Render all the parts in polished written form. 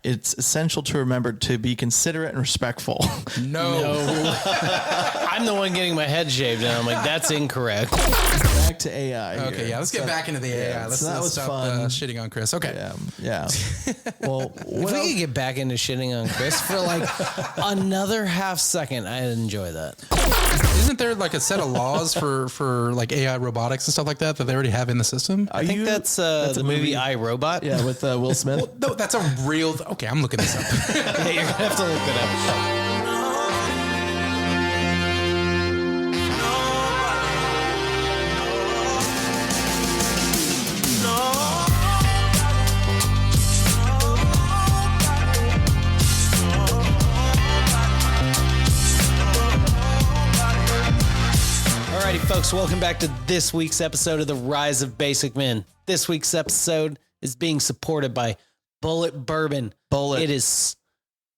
it's essential to remember to be considerate and respectful. No. I'm the one getting my head shaved, and I'm like, that's incorrect. Back to AI. Okay, here. yeah, let's get back into the AI. Let's stop shitting on Chris. Okay. Yeah. Well, If we could get back into shitting on Chris for like another half second, I'd enjoy that. Isn't there like a set of laws for like AI robotics and stuff like that they already have in the system? I think that's the movie I, Robot. Yeah, with Will Smith. Well, no, that's a real. Okay, I'm looking this up. Yeah, you're gonna have to look that up. Alrighty, folks, welcome back to this week's episode of The Rise of Basic Men. This week's episode is being supported by Bullet Bourbon. It is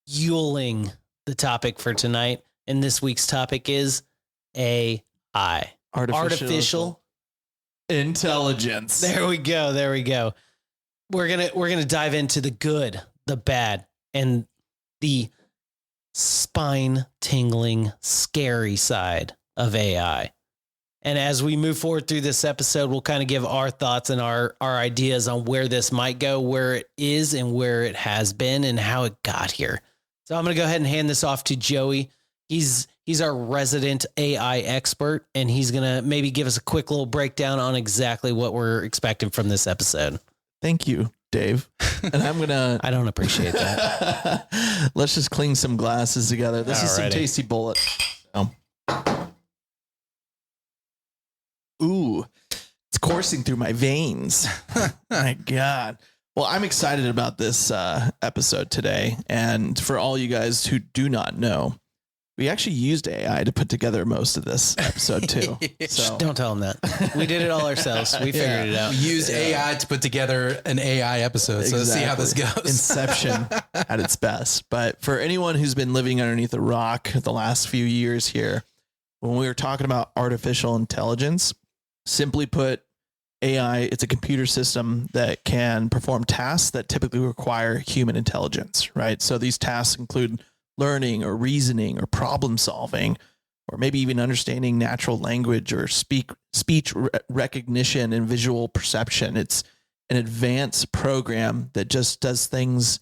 fueling the topic for tonight, and this week's topic is AI. Artificial intelligence. There we go. We're gonna dive into the good, the bad, and the spine-tingling, scary side of AI. And as we move forward through this episode, we'll kind of give our thoughts and our ideas on where this might go, where it is and where it has been and how it got here. So I'm going to go ahead and hand this off to Joey. He's our resident AI expert, and he's going to maybe give us a quick little breakdown on exactly what we're expecting from this episode. Thank you, Dave. And I'm going to... I don't appreciate that. Let's just cling some glasses together. This is some tasty bullet. Ooh, it's coursing through my veins. My God. Well, I'm excited about this episode today. And for all you guys who do not know, we actually used AI to put together most of this episode too. So don't tell them that. We did it all ourselves. We figured it out. We used AI to put together an AI episode. So let's see how this goes. Inception at its best. But for anyone who's been living underneath a rock the last few years here, when we were talking about artificial intelligence, simply put, AI, it's a computer system that can perform tasks that typically require human intelligence, right? So these tasks include learning or reasoning or problem solving, or maybe even understanding natural language or speech recognition and visual perception. It's an advanced program that just does things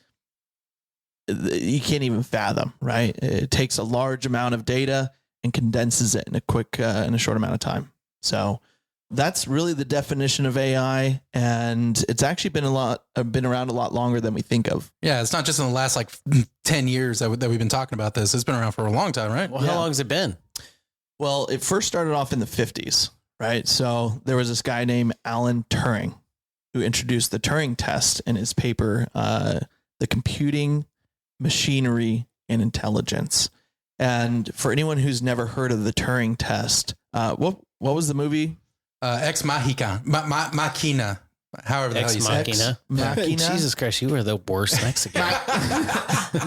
you can't even fathom, right? It takes a large amount of data and condenses it in a short amount of time. So that's really the definition of AI, and it's actually been around a lot longer than we think of. Yeah, it's not just in the last like 10 years that we've been talking about this. It's been around for a long time, right? Well, how long has it been? Well, it first started off in the 50s, right? So there was this guy named Alan Turing who introduced the Turing test in his paper, The Computing, Machinery, and Intelligence. And for anyone who's never heard of the Turing test, what was the movie? Ex Machina. Machina. However the hell you say it. Machina. Jesus Christ, you were the worst Mexican.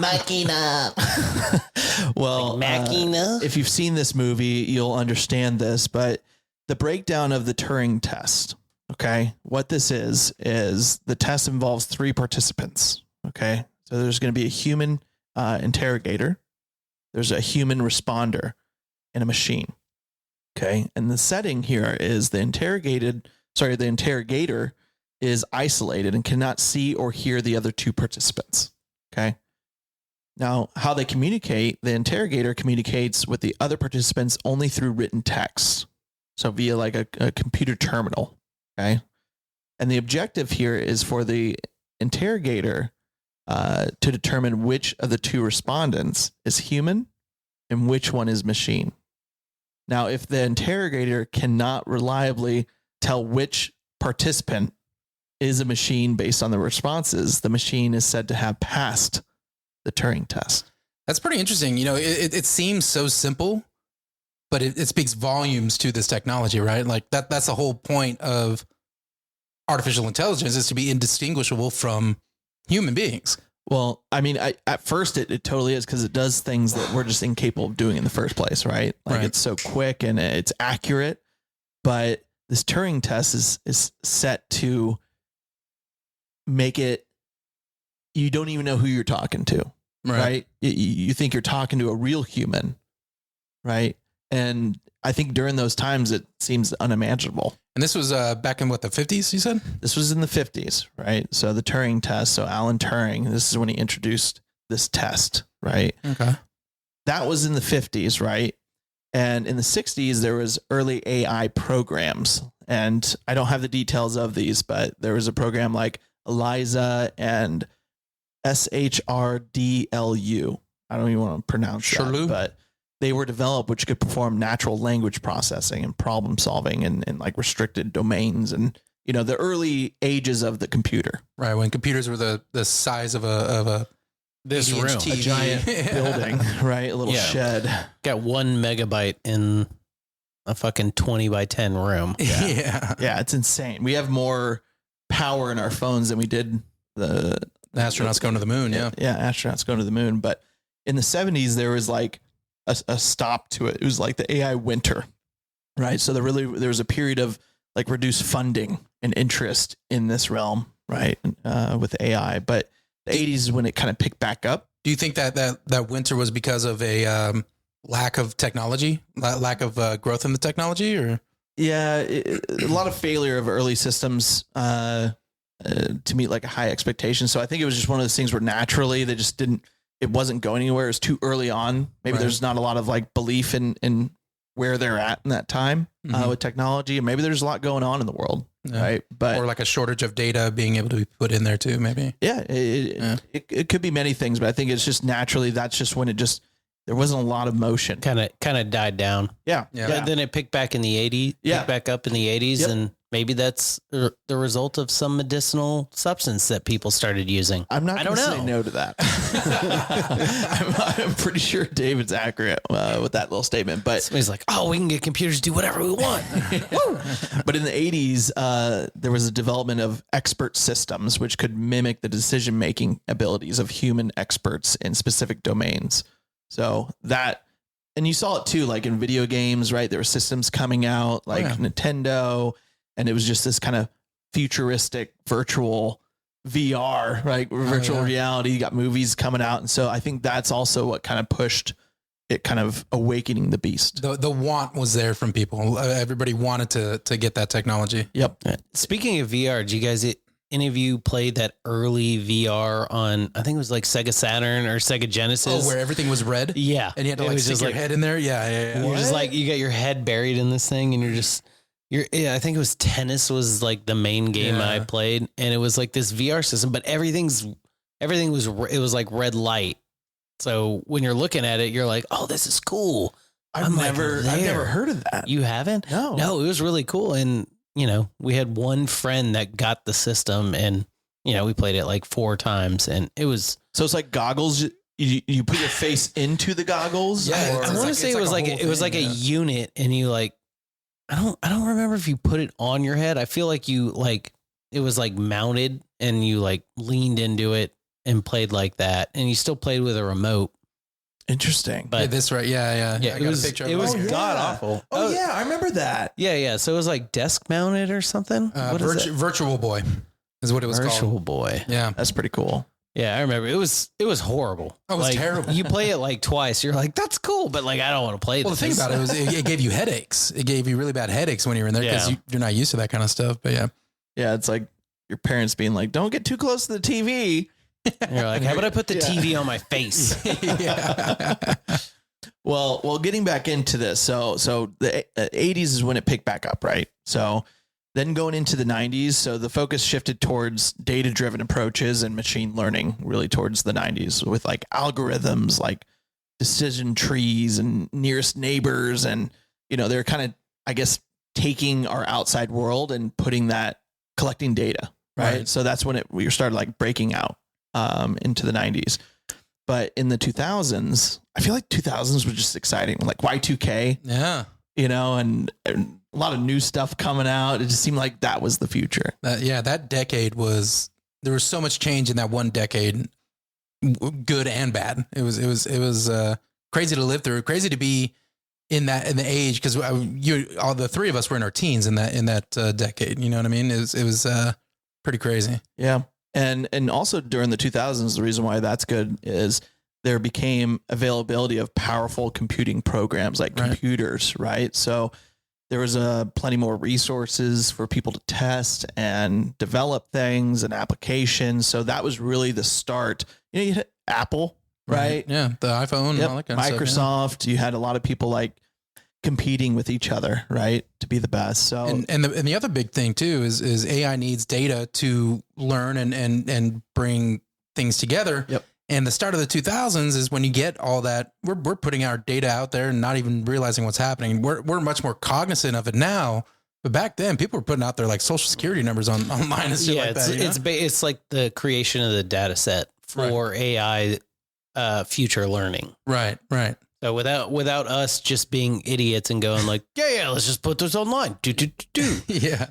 Machina. Well, Machina. If you've seen this movie, you'll understand this, but the breakdown of the Turing test, okay? What this is the test involves 3 participants, okay? So there's going to be a human interrogator, there's a human responder, and a machine. Okay. And the setting here is the interrogator is isolated and cannot see or hear the other 2 participants. Okay. Now, how they communicate, the interrogator communicates with the other participants only through written text. So via like a computer terminal. Okay. And the objective here is for the interrogator to determine which of the 2 respondents is human and which one is machine. Now, if the interrogator cannot reliably tell which participant is a machine based on the responses, the machine is said to have passed the Turing test. That's pretty interesting. You know, it seems so simple, but it speaks volumes to this technology, right? Like that's the whole point of artificial intelligence, is to be indistinguishable from human beings. Well, I mean, at first it totally is, because it does things that we're just incapable of doing in the first place, right? Like It's so quick and it's accurate, but this Turing test is set to make it you don't even know who you're talking to, right? You think you're talking to a real human, right? And I think during those times, it seems unimaginable. And this was back in what, the 50s, you said? This was in the 50s, right? So the Turing test. So Alan Turing, this is when he introduced this test, right? Okay. That was in the 50s, right? And in the 60s, there was early AI programs. And I don't have the details of these, but there was a program like ELIZA and SHRDLU. I don't even want to pronounce that, but they were developed, which could perform natural language processing and problem solving in like restricted domains and, you know, the early ages of the computer. Right. When computers were the size of a this room, TV. A giant building, right? A little shed. Got 1 megabyte in a fucking 20 by 10 room. Yeah. Yeah. It's insane. We have more power in our phones than we did the astronauts going to the moon. Yeah. Yeah. Astronauts going to the moon. But in the 70s, there was like a stop to it. It was like the AI winter, right? So there was a period of like reduced funding and interest in this realm, right? With AI, but the 80s is when it kind of picked back up. Do you think that winter was because of a lack of technology, lack of growth in the technology, or? Yeah, a lot of failure of early systems to meet like a high expectation. So I think it was just one of those things where naturally they just it wasn't going anywhere. It was too early on. Maybe there's not a lot of like belief in where they're at in that time with technology. And maybe there's a lot going on in the world. Yeah. Right. But, or like a shortage of data being able to be put in there too, maybe. Yeah. It could be many things, but I think it's just naturally, that's just when there wasn't a lot of motion. Kind of died down. Yeah. But then it picked back in the 80s, picked back up in the 80s. And maybe that's the result of some medicinal substance that people started using. I don't know. Say no to that. I'm pretty sure David's accurate with that little statement, but somebody's like, oh, we can get computers to do whatever we want. But in the 80s, there was a development of expert systems, which could mimic the decision-making abilities of human experts in specific domains. So that, and you saw it too, like in video games, right? There were systems coming out like Nintendo, and it was just this kind of futuristic virtual VR, right? Virtual reality. You got movies coming out. And so I think that's also what kind of pushed it, kind of awakening the beast. The want was there from people. Everybody wanted to get that technology. Yep. Speaking of VR, did you guys, any of you played that early VR on, I think it was like Sega Saturn or Sega Genesis? Oh, where everything was red? Yeah. And you had to like stick your head in there? Yeah. You're just like, you got your head buried in this thing and I think it was tennis was like the main game I played. And it was like this VR system, but everything was like red light. So when you're looking at it, you're like, oh, this is cool. I've never heard of that. You haven't? No, it was really cool. And, we had one friend that got the system and, we played it like 4 times and it was. So it's like goggles. You put your face into the goggles. Yeah. I want to say it was like a unit and you like, I don't remember if you put it on your head. I feel like it was like mounted and you like leaned into it and played like that. And you still played with a remote. Interesting. But this right. Yeah. It was god awful. Oh yeah. I remember that. Yeah. So it was like desk mounted or something. Virtual Boy is what it was called. Virtual Boy. Yeah. That's pretty cool. Yeah. I remember it was horrible. Oh, it was terrible. You play it like twice. You're like, that's cool. But like, I don't want to play this. Well, the thing about it was it gave you headaches. It gave you really bad headaches when you were in there because you're not used to that kind of stuff. But yeah. Yeah. It's like your parents being like, don't get too close to the TV. You're like, how about I put the TV on my face? Well, getting back into this. So the 80s is when it picked back up, right? So then going into the 90s, so the focus shifted towards data-driven approaches and machine learning, really towards the 90s with like algorithms, like decision trees and nearest neighbors. And, they're kind of, I guess, taking our outside world and collecting data, right? So that's when we started like breaking out into the 90s. But in the 2000s, I feel like 2000s was just exciting, like Y2K. Yeah. And a lot of new stuff coming out. It just seemed like that was the future. That decade there was so much change in that one decade, good and bad. It was crazy to live through, crazy to be in the age. Cause all the 3 of us were in our teens in that decade. You know what I mean? It was pretty crazy. Yeah. And also during the 2000s, the reason why that's good is there became availability of powerful computing programs like computers, right? So there was plenty more resources for people to test and develop things and applications. So that was really the start. You know, you had Apple, right? Yeah, the iPhone, and all that kind of Microsoft. Stuff, yeah. You had a lot of people like competing with each other, right, to be the best. So and the other big thing too is AI needs data to learn and bring things together. Yep. And the start of the 2000s is when you get all that. We're putting our data out there and not even realizing what's happening. We're much more cognizant of it now. But back then, people were putting out their like social security numbers online and shit like that. It's like the creation of the data set for AI future learning. Right. So without us just being idiots and going like, yeah, let's just put this online. Do. Yeah.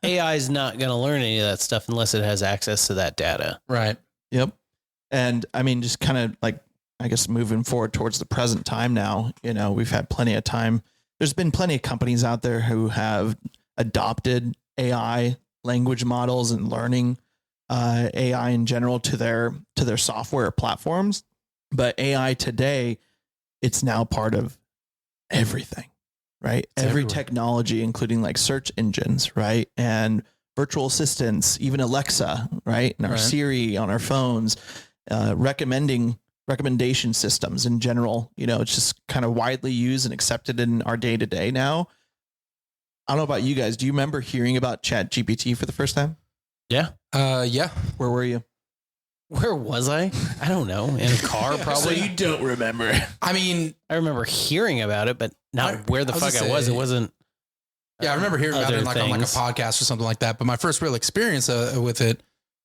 AI is not going to learn any of that stuff unless it has access to that data. Right. Yep. And I mean, just kind of like, I guess moving forward towards the present time now, you know, we've had plenty of time. There's been plenty of companies out there who have adopted AI language models and learning AI in general to their software platforms. But AI today, it's now part of everything, right? It's Every everywhere. Technology, including like search engines, right? And virtual assistants, even Alexa, right? And our Siri on our phones, recommendation systems in general. You know, it's just kind of widely used and accepted in our day to day now. I don't know about you guys. Do you remember hearing about ChatGPT for the first time? Yeah. Yeah. Where were you? Where was I? I don't know. In a car, probably. So you don't remember. I mean, I remember hearing about it, but not where the I was fuck gonna I was. say- It wasn't. yeah, I remember hearing about it other like on like a things. podcast or something like that. But my first real experience with it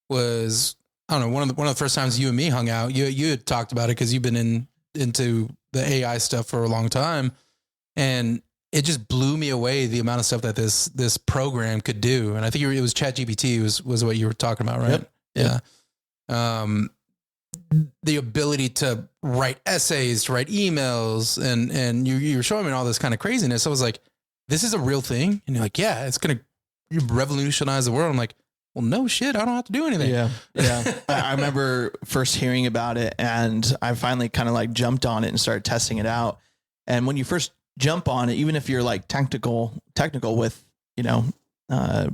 was, I don't know, one of the first times you and me hung out. You had talked about it because you've been into the AI stuff for a long time, and it just blew me away the amount of stuff that this program could do. And I think it was ChatGPT was what you were talking about, right? Yep. Yeah. The ability to write essays, to write emails, and you were showing me all this kind of craziness. I was like, this is a real thing. And you're like, yeah, it's going to revolutionize the world. I'm like, well, no shit. I don't have to do anything. Yeah. I remember first hearing about it, and I finally kind of like jumped on it and started testing it out. And when you first jump on it, even if you're like technical with, you know,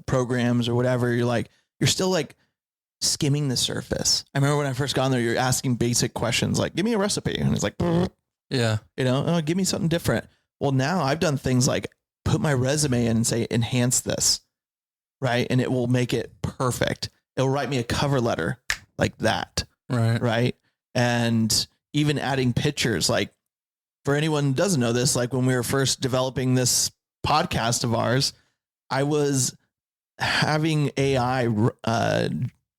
programs or whatever, you're still like skimming the surface. I remember when I first got on there, you're asking basic questions like, give me a recipe. And it's like, Yeah. you know, oh, give me something different. Well, now I've done things like put my resume in and say, enhance this, right? And it will make it perfect. It'll write me a cover letter like that. Right. Right. And even adding pictures, like for anyone who doesn't know this, like when we were first developing this podcast of ours, I was having AI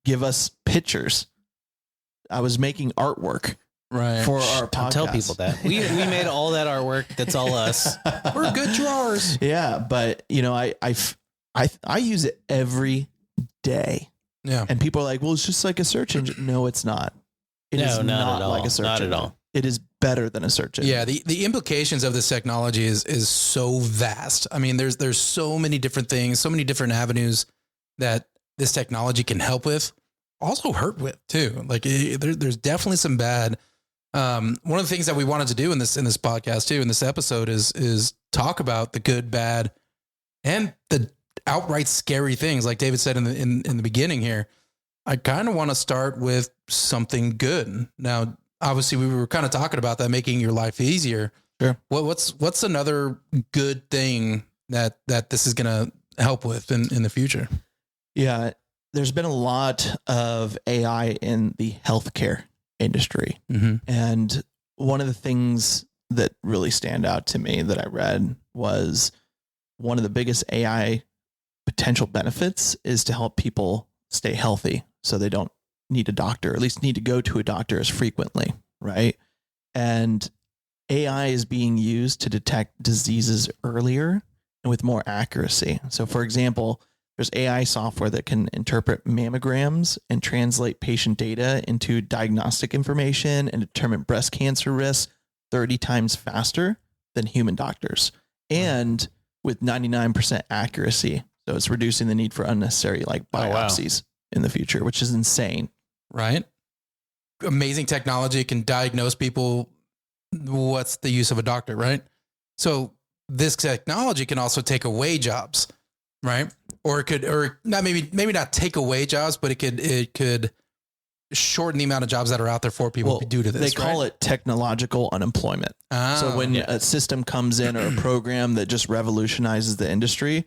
give us pictures. I was making artwork Right. for our podcast. Don't tell people that. We made all that artwork. That's all us. We're good drawers. Yeah, but you know, I use it every day, Yeah. and people are like, "Well, it's just like a search engine." No, it's not. It is not at all. like a search Not engine. at all. It is better than a search engine. Yeah, the implications of this technology is so vast. I mean, there's so many different things, so many different avenues that this technology can help with, also hurt with too. Like there's definitely some bad. One of the things that we wanted to do in this podcast too, in this episode, is talk about the good, bad, and the outright scary things. Like David said in the beginning here, I kind of want to start with something good. Now, obviously, we were kind of talking about that, making your life easier. Sure. What's another good thing that this is going to help with in the future? Yeah, there's been a lot of AI in the healthcare industry. Mm-hmm. And one of the things that really stand out to me that I read was one of the biggest AI potential benefits is to help people stay healthy so they don't need a doctor, or at least need to go to a doctor as frequently, right? And AI is being used to detect diseases earlier and with more accuracy. So for example, there's AI software that can interpret mammograms and translate patient data into diagnostic information and determine breast cancer risks 30 times faster than human doctors, and with 99% accuracy. So it's reducing the need for unnecessary like biopsies. in the future, which is insane. Right. Amazing technology can diagnose people. What's the use of a doctor, right? So this technology can also take away jobs, right? Or it could, or not, maybe not take away jobs, but it could shorten the amount of jobs that are out there for people due to this. They call it technological unemployment. So when a system comes in or a program that just revolutionizes the industry,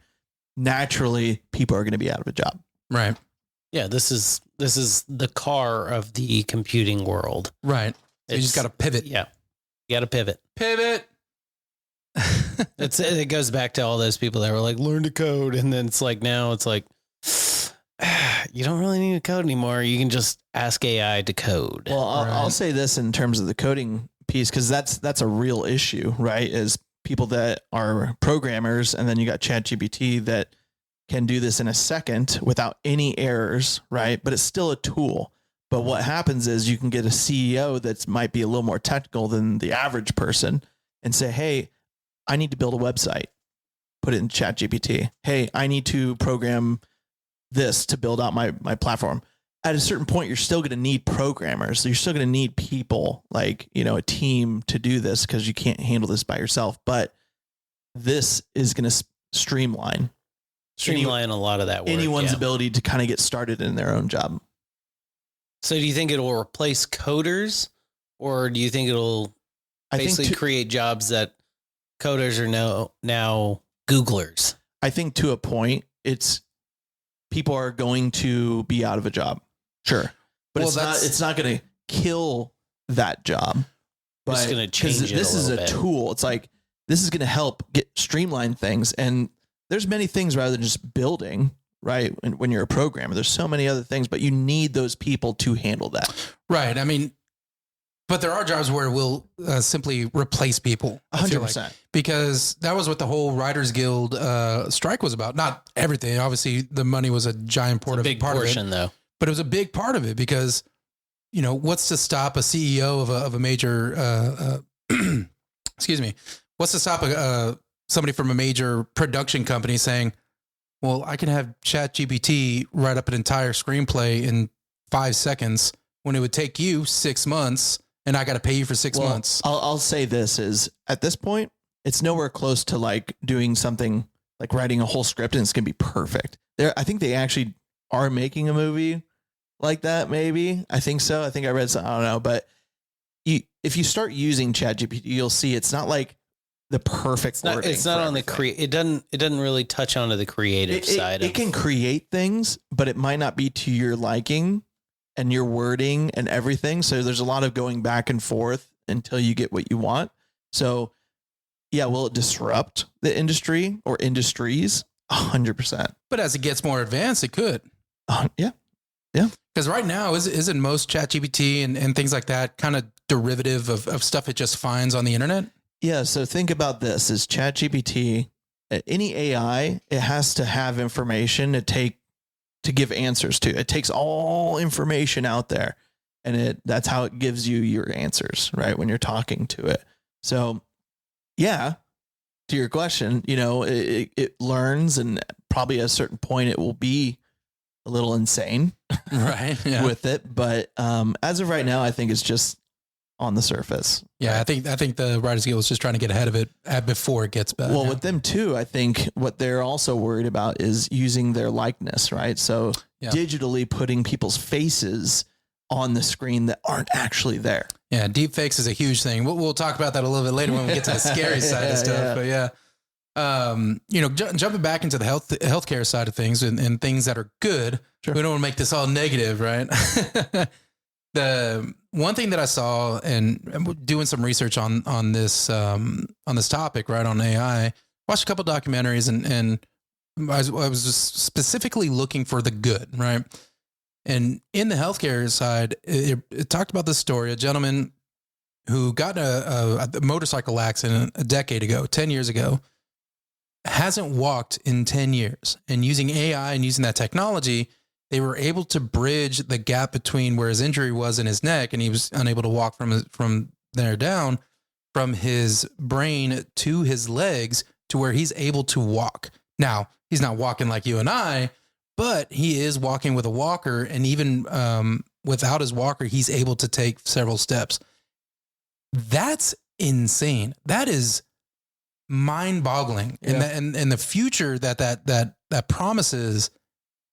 naturally people are going to be out of a job. Right. Yeah, this is the car of the computing world. Right. So you just got to pivot. Yeah. You got to pivot. Pivot. It goes back to all those people that were like, learn to code. And then it's like, now it's like, you don't really need to code anymore. You can just ask AI to code. Well, I'll say this in terms of the coding piece, because that's a real issue, right? Is people that are programmers, and then you got ChatGPT that can do this in a second without any errors, right? But it's still a tool. But what happens is you can get a CEO that might be a little more technical than the average person and say, hey, I need to build a website. Put it in ChatGPT. Hey, I need to program this to build out my platform. At a certain point, you're still going to need programmers. You're still going to need people, like, a team to do this, because you can't handle this by yourself. But this is going to streamline a lot of that work. Anyone's ability to kind of get started in their own job. So do you think it will replace coders, or do you think it'll basically create jobs that coders are now Googlers? I think to a point, people are going to be out of a job. Sure. But it's not going to kill that job. But it's going to change it this is a tool. It's like, this is going to help streamline things. And there's many things rather than just building, right? And when you're a programmer, there's so many other things, but you need those people to handle that. Right. I mean, but there are jobs where we'll simply replace people. 100%. Because that was what the whole Writers Guild strike was about. Not everything. Obviously, the money was a giant part big portion, though. But it was a big part of it because, what's to stop a CEO of a major, excuse me, what's to stop somebody from a major production company saying, well, I can have ChatGPT write up an entire screenplay in 5 seconds when it would take you 6 months, and I got to pay you for 6 months. I'll say this is, at this point, it's nowhere close to like doing something like writing a whole script and it's going to be perfect. I think they actually are making a movie like that. Maybe. I think so. I think I read something. I don't know. But if you start using ChatGPT, you'll see it's not like the perfect wording. It's not on the it doesn't really touch onto the creative side. It can create things, but it might not be to your liking and your wording and everything. So there's a lot of going back and forth until you get what you want. So yeah, will it disrupt the industry or industries? 100%. But as it gets more advanced, it could. Yeah. Because right now, isn't most ChatGPT and things like that kind of derivative of stuff it just finds on the internet? Yeah. So think about this: is ChatGPT, any AI, it has to have information to give answers to. It takes all information out there, and that's how it gives you your answers, right? When you're talking to it. So yeah, to your question, it learns, and probably at a certain point it will be a little insane, right? Yeah. with it. But as of right now, I think it's just on the surface. Yeah, right? I think the Writers Guild is just trying to get ahead of it before it gets bad. Well, with them too, I think what they're also worried about is using their likeness, right? So digitally putting people's faces on the screen that aren't actually there. Yeah, deep fakes is a huge thing. We'll talk about that a little bit later when we get to the scary side of stuff. Yeah. But jumping back into the healthcare side of things and things that are good. Sure. We don't want to make this all negative, right? The one thing that I saw and doing some research on this topic, right, on AI, watched a couple documentaries and I was just specifically looking for the good, right? And in the healthcare side, it talked about this story, a gentleman who got a motorcycle accident a decade ago, 10 years ago, hasn't walked in 10 years. And using AI and using that technology, they were able to bridge the gap between where his injury was in his neck, and he was unable to walk from there down, from his brain to his legs, to where he's able to walk. Now, he's not walking like you and I, but he is walking with a walker, and even without his walker, he's able to take several steps. That's insane. That is mind-boggling, Yeah. and the future that promises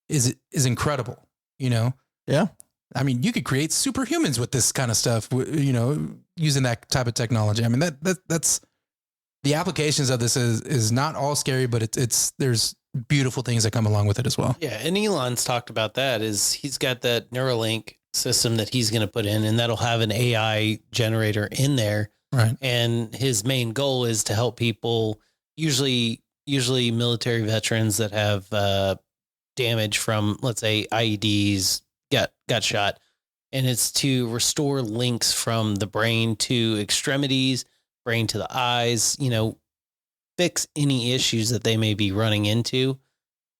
is incredible. You know, Yeah. I mean, you could create superhumans with this kind of stuff. You know, using that type of technology. I mean, that's the applications of this is not all scary, but it's there's beautiful things that come along with it as well. Yeah, and Elon's talked about that. Is he's got that Neuralink system that he's going to put in, and that'll have an AI generator in there. Right. And his main goal is to help people, usually military veterans that have damage from, let's say, IEDs, got shot, and it's to restore links from the brain to extremities, brain to the eyes, you know, fix any issues that they may be running into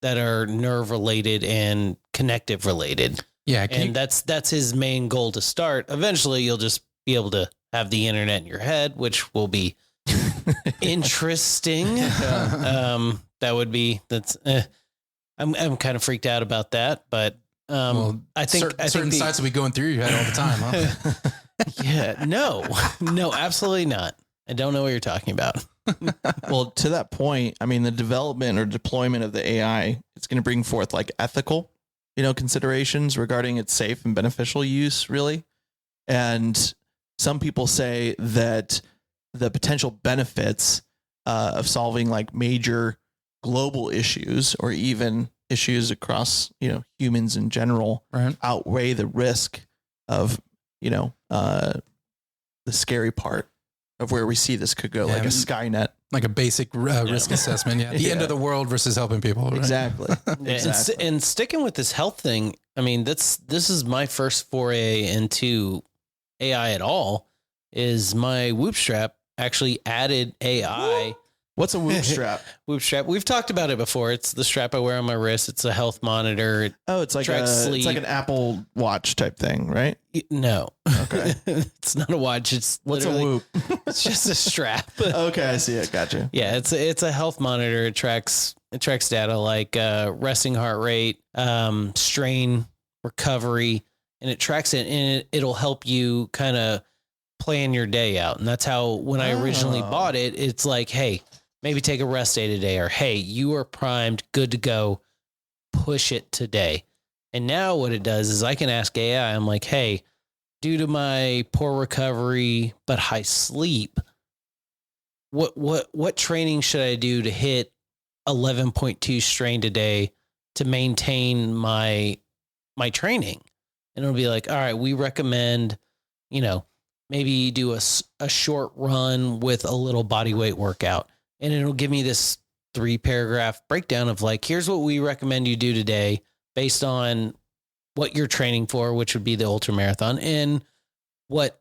that are nerve related and connective related. Yeah. And that's his main goal to start. Eventually you'll just be able to have the internet in your head, which will be interesting. I'm kind of freaked out about that, but I think certain sites will be going through your head all the time, huh? Yeah, no, absolutely not. I don't know what you're talking about. Well, to that point, I mean, the development or deployment of the AI, it's going to bring forth like ethical, considerations regarding its safe and beneficial use, really. And some people say that the potential benefits of solving like major global issues or even issues across, humans in general, right, outweigh the risk of, the scary part of where we see this could go, like a Skynet, like a basic risk assessment. Yeah. The end of the world versus helping people. Right? Exactly. Exactly. And sticking with this health thing, I mean, this is my first foray into AI at all. Is my Whoop strap actually added AI? What's a Whoop strap? Whoop strap. We've talked about it before. It's the strap I wear on my wrist. It's a health monitor. It's like sleep. It's like an Apple Watch type thing, right? No. Okay. It's not a watch. It's what's a Whoop? It's just a strap. Okay, I see it. Gotcha. Yeah, it's a health monitor. It tracks data like resting heart rate, strain, recovery, and it tracks it, and it'll help you kind of plan your day out. And that's how when I originally bought it, it's like, hey, maybe take a rest day today, or hey, you are primed, good to go, push it today. And now what it does is I can ask AI, I'm like, hey, due to my poor recovery but high sleep, what training should I do to hit 11.2 strain today to maintain my training? And it'll be like, all right, we recommend, maybe you do a short run with a little body weight workout. And it'll give me this 3-paragraph breakdown of like, here's what we recommend you do today based on what you're training for, which would be the ultra marathon, and what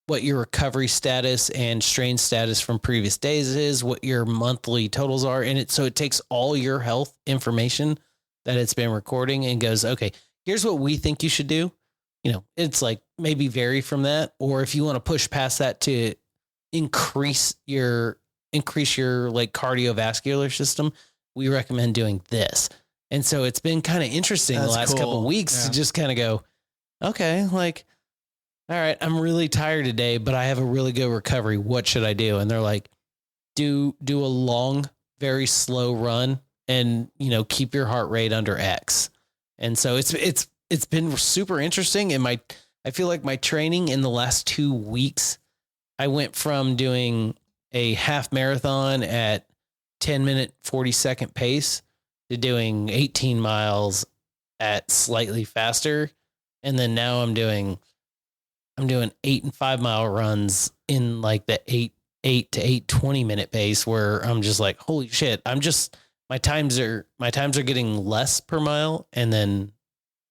your recovery status and strain status from previous days is, what your monthly totals are. And so it takes all your health information that it's been recording and goes, okay, here's what we think you should do. It's like maybe vary from that. Or if you want to push past that to increase your like cardiovascular system, we recommend doing this. And so it's been kind of interesting the last couple of weeks to just kind of go, okay, like, all right, I'm really tired today, but I have a really good recovery. What should I do? And they're like, do a long, very slow run and, keep your heart rate under X. And so it's been super interesting. And I feel like my training in the last 2 weeks, I went from doing a half marathon at 10-minute, 40-second pace to doing 18 miles at slightly faster. And then now I'm doing 8 and 5 mile runs in like the 8 to 8:20 minute pace, where I'm just like, holy shit. My times are getting less per mile. And then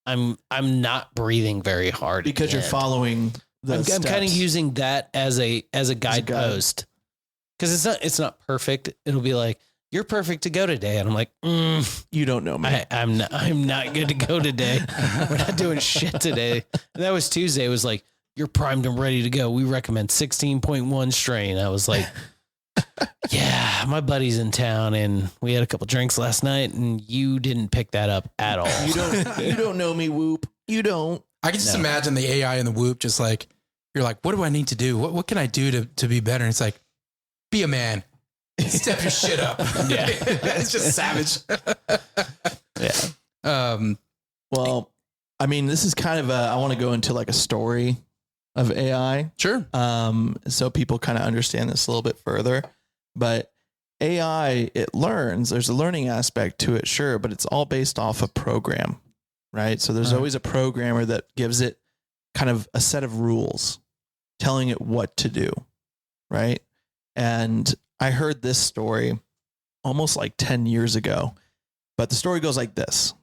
I'm not breathing very hard because you're following the I'm kind of using that as a guidepost, because it's not perfect. It'll be like, you're perfect to go today. And I'm like, you don't know me. I'm not good to go today. We're not doing shit today. And that was Tuesday. It was like, you're primed and ready to go. We recommend 16.1 strain. I was like, Yeah, my buddy's in town and we had a couple drinks last night and you didn't pick that up at all. You don't know me, Whoop. You don't. I can just imagine the AI in the Whoop, just like, you're like, what do I need to do? What can I do to be better? And it's like, be a man. Step your shit up. Yeah. It's just savage. Yeah. Well, I mean, this is kind of I want to go into like a story of AI. Sure. So people kind of understand this a little bit further. But AI, it learns. There's a learning aspect to it, sure, but it's all based off a program, right? So there's always a programmer that gives it kind of a set of rules, telling it what to do, right? And I heard this story almost like 10 years ago, but the story goes like this.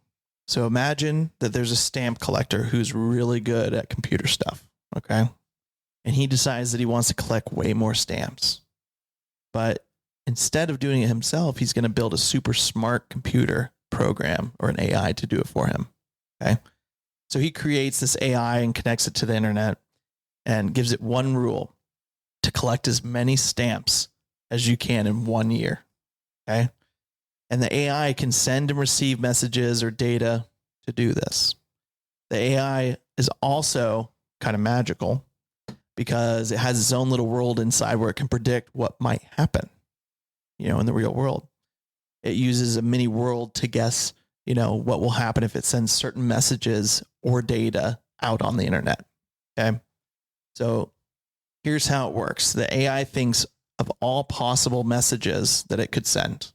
So imagine that there's a stamp collector who's really good at computer stuff, okay? And he decides that he wants to collect way more stamps. But instead of doing it himself, he's going to build a super smart computer program or an AI to do it for him, okay? So he creates this AI and connects it to the internet and gives it one rule: to collect as many stamps as you can in 1 year, okay? And the AI can send and receive messages or data to do this. The AI is also kind of magical because it has its own little world inside where it can predict what might happen, in the real world. It uses a mini world to guess, what will happen if it sends certain messages or data out on the internet. Okay. So here's how it works. The AI thinks of all possible messages that it could send,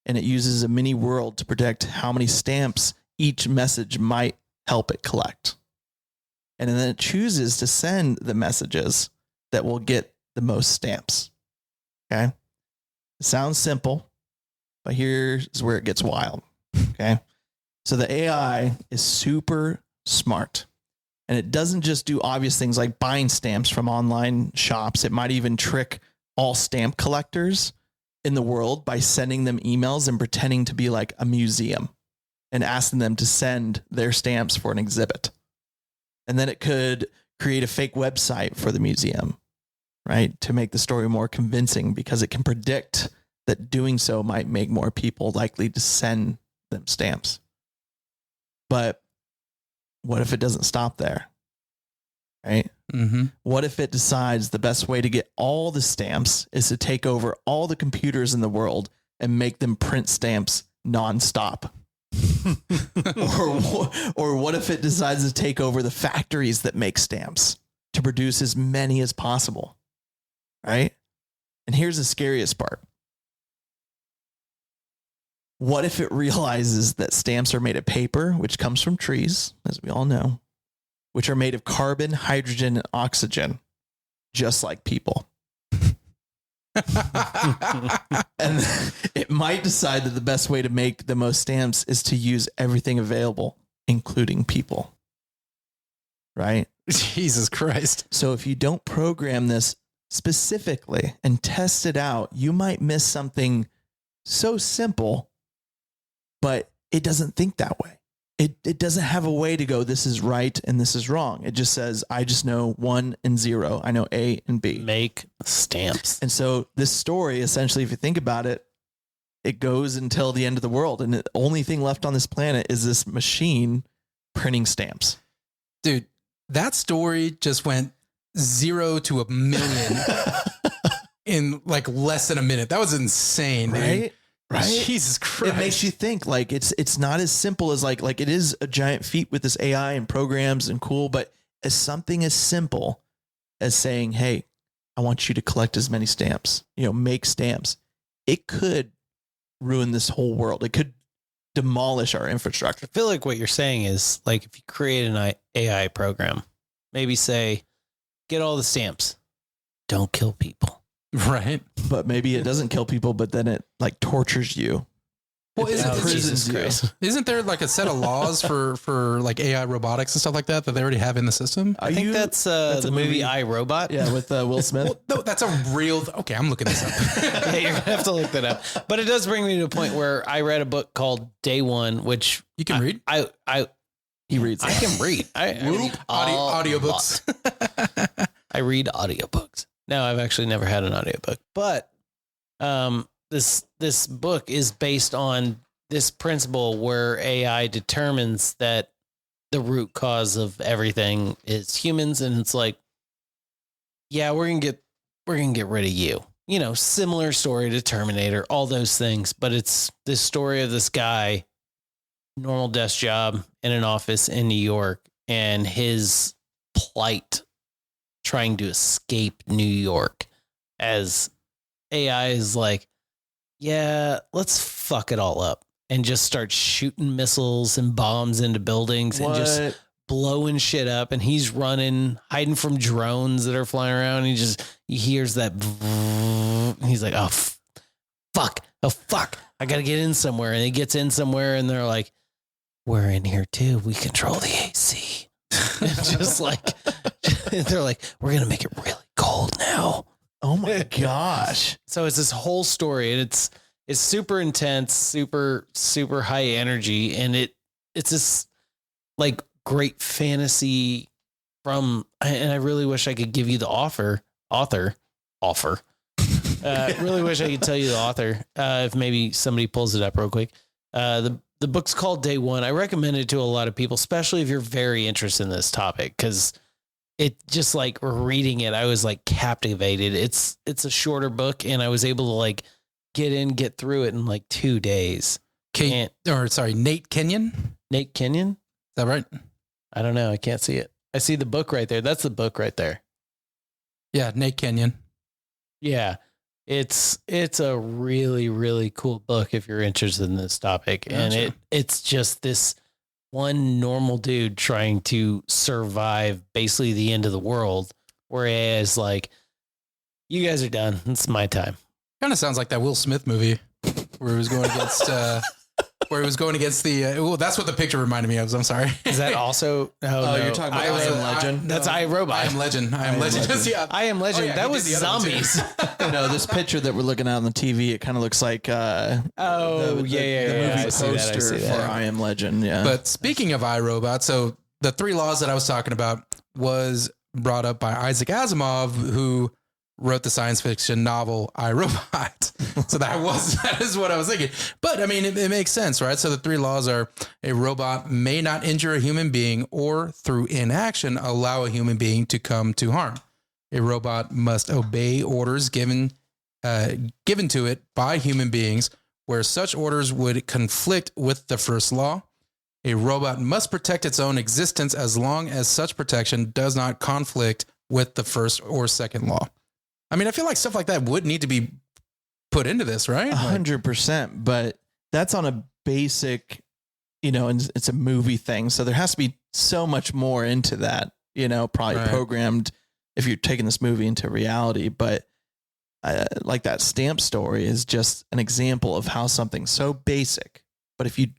and it uses a mini world to predict how many stamps each message might help it collect. And then it chooses to send the messages that will get the most stamps. Okay. It sounds simple, but here's where it gets wild. Okay. So the AI is super smart, and it doesn't just do obvious things like buying stamps from online shops. It might even trick all stamp collectors in the world by sending them emails and pretending to be like a museum and asking them to send their stamps for an exhibit. And then it could create a fake website for the museum, right? To make the story more convincing, because it can predict that doing so might make more people likely to send them stamps. But what if it doesn't stop there? Right? Mm-hmm. What if it decides the best way to get all the stamps is to take over all the computers in the world and make them print stamps nonstop? or what if it decides to take over the factories that make stamps to produce as many as possible? Right? And here's the scariest part. What if it realizes that stamps are made of paper, which comes from trees, as we all know, which are made of carbon, hydrogen, and oxygen, just like people? And it might decide that the best way to make the most stamps is to use everything available, including people. Right? Jesus Christ. So if you don't program this specifically and test it out, you might miss something so simple, but it doesn't think that way. It doesn't have a way to go, this is right and this is wrong. It just says, I just know 1 and 0. I know A and B. Make stamps. And so this story, essentially, if you think about it, it goes until the end of the world. And the only thing left on this planet is this machine printing stamps. Dude, that story just went 0 to 1,000,000 in like less than a minute. That was insane, right? Dude. Right? Jesus Christ. It makes you think like it's not as simple as like it is a giant feat with this AI and programs and cool, but as something as simple as saying, hey, I want you to collect as many stamps, make stamps. It could ruin this whole world. It could demolish our infrastructure. I feel like what you're saying is like, if you create an AI program, maybe say, get all the stamps, don't kill people. Right. But maybe it doesn't kill people, but then it like tortures you. Well, Jesus Christ. Isn't there like a set of laws for like AI robotics and stuff like that they already have in the system? I think that's the movie I, Robot. Yeah, with Will Smith. Well, no, that's a real. Okay, I'm looking this up. Yeah, you're gonna have to look that up. But it does bring me to a point where I read a book called Day One, which You can read. He reads. I can read. I read Audiobooks. I read audiobooks. No, I've actually never had an audiobook, but This book is based on this principle where AI determines that the root cause of everything is humans, and it's like, yeah, we're gonna get rid of you. You know, similar story to Terminator, all those things, but it's this story of this guy, normal desk job in an office in New York, and his plight trying to escape New York as AI is like, yeah, let's fuck it all up and just start shooting missiles and bombs into buildings and just blowing shit up. And he's running, hiding from drones that are flying around. He hears that. He's like, oh, fuck. I got to get in somewhere. And he gets in somewhere and they're like, we're in here too. We control the AC. Just like, they're like, we're going to make it really cold now. Oh my gosh. So it's this whole story, and it's super intense, super high energy. And it's this like great fantasy and I really wish I could give you the author. Really wish I could tell you the author. If maybe somebody pulls it up real quick. The book's called Day One. I recommend it to a lot of people, especially if you're very interested in this topic, because it just like reading it, I was like captivated. It's a shorter book, and I was able to like get through it in like 2 days. Nate Kenyon. Nate Kenyon? Is that right? I don't know. I can't see it. I see the book right there. That's the book right there. Yeah, Nate Kenyon. Yeah. It's a really, really cool book if you're interested in this topic. Gotcha. And it's just this one normal dude trying to survive basically the end of the world, whereas like, you guys are done. It's my time. Kind of sounds like that Will Smith movie where he was going against well, that's what the picture reminded me of. I'm sorry. Is that also? No. You're talking about I Am Legend? That's iRobot. I Am Legend. I Am Legend. I Am Legend. That was zombies. No, this picture that we're looking at on the TV, it kind of looks like the movie poster for I Am Legend. Yeah. But speaking of iRobot, so the 3 laws that I was talking about was brought up by Isaac Asimov, who wrote the science fiction novel I, Robot. So that is what I was thinking. But I mean, it makes sense, right? So the 3 laws are: a robot may not injure a human being or through inaction allow a human being to come to harm. A robot must obey orders given to it by human beings where such orders would conflict with the first law. A robot must protect its own existence as long as such protection does not conflict with the first or second law. I mean, I feel like stuff like that would need to be put into this, right? 100%. But that's on a basic, and it's a movie thing. So there has to be so much more into that, probably programmed if you're taking this movie into reality. But like that stamp story is just an example of how something so basic, but if you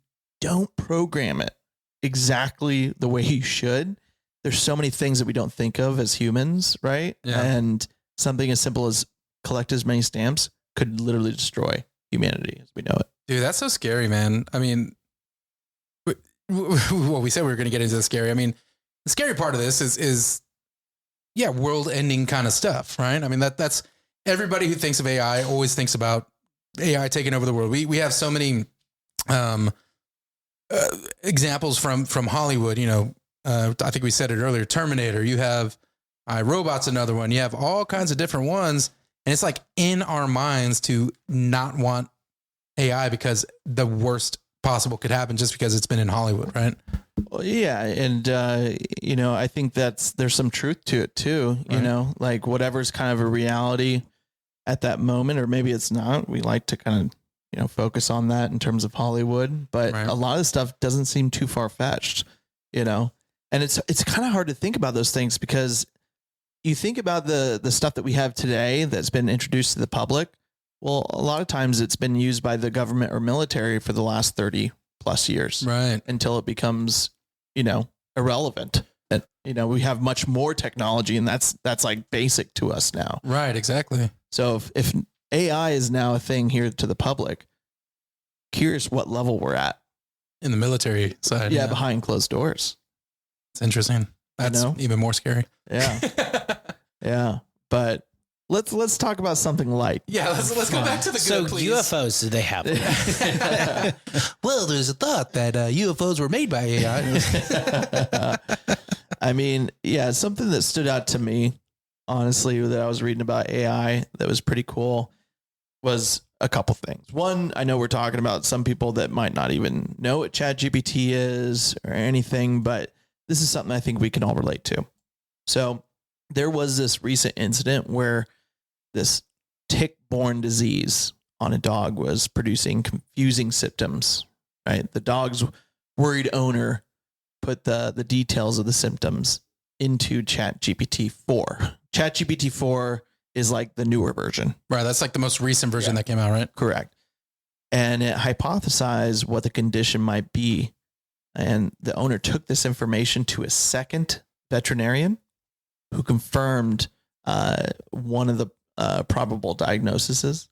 don't program it exactly the way you should, there's so many things that we don't think of as humans, right? Yeah. And something as simple as collect as many stamps could literally destroy humanity as we know it. Dude, that's so scary, man. I mean, well, we said we were going to get into the scary. I mean, the scary part of this is world ending kind of stuff, right? I mean, that's everybody who thinks of AI always thinks about AI taking over the world. We have so many examples from Hollywood, I think we said it earlier, Terminator, you have iRobot's another one. You have all kinds of different ones. And it's like in our minds to not want AI because the worst possible could happen just because it's been in Hollywood, right? Well, yeah. And, I think there's some truth to it too, Right. Like whatever's kind of a reality at that moment, or maybe it's not. We like to kind of, focus on that in terms of Hollywood, but Right. a lot of the stuff doesn't seem too far-fetched, and it's kind of hard to think about those things because you think about the stuff that we have today that's been introduced to the public. Well, a lot of times it's been used by the government or military for the last 30 plus years, Right. until it becomes, irrelevant. And, we have much more technology, and that's like basic to us now. Right. Exactly. So if AI is now a thing here to the public, curious what level we're at. In the military side. Yeah. Behind closed doors. It's interesting. That's even more scary. Yeah. Yeah. But let's talk about something light. Yeah, let's go back to the So good, please. UFOs, do they happen? Well, there's a thought that UFOs were made by AI. I mean, yeah, something that stood out to me, honestly, that I was reading about AI that was pretty cool was a couple things. One, I know we're talking about some people that might not even know what ChatGPT is or anything, but this is something I think we can all relate to. So there was this recent incident where this tick-borne disease on a dog was producing confusing symptoms, right? The dog's worried owner put the details of the symptoms into ChatGPT 4. ChatGPT 4 is like the newer version. Right. That's like the most recent version that came out, right? Correct. And it hypothesized what the condition might be. And the owner took this information to a second veterinarian who confirmed one of the probable diagnoses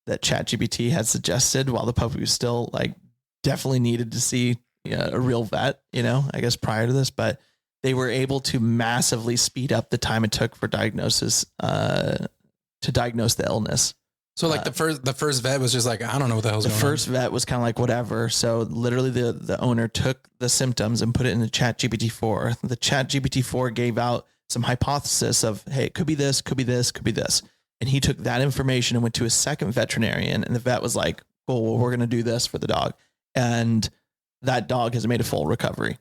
that ChatGPT had suggested while the puppy was still like definitely needed to see a real vet, I guess prior to this, but they were able to massively speed up the time it took for diagnosis to diagnose the illness. So like the first vet was just like, I don't know what the hell's going on. The first vet was kind of like whatever. So literally the owner took the symptoms and put it in the ChatGPT 4. The ChatGPT 4 gave out some hypothesis of, hey, it could be this, could be this, could be this. And he took that information and went to a second veterinarian, and the vet was like, cool, well, we're going to do this for the dog. And that dog has made a full recovery.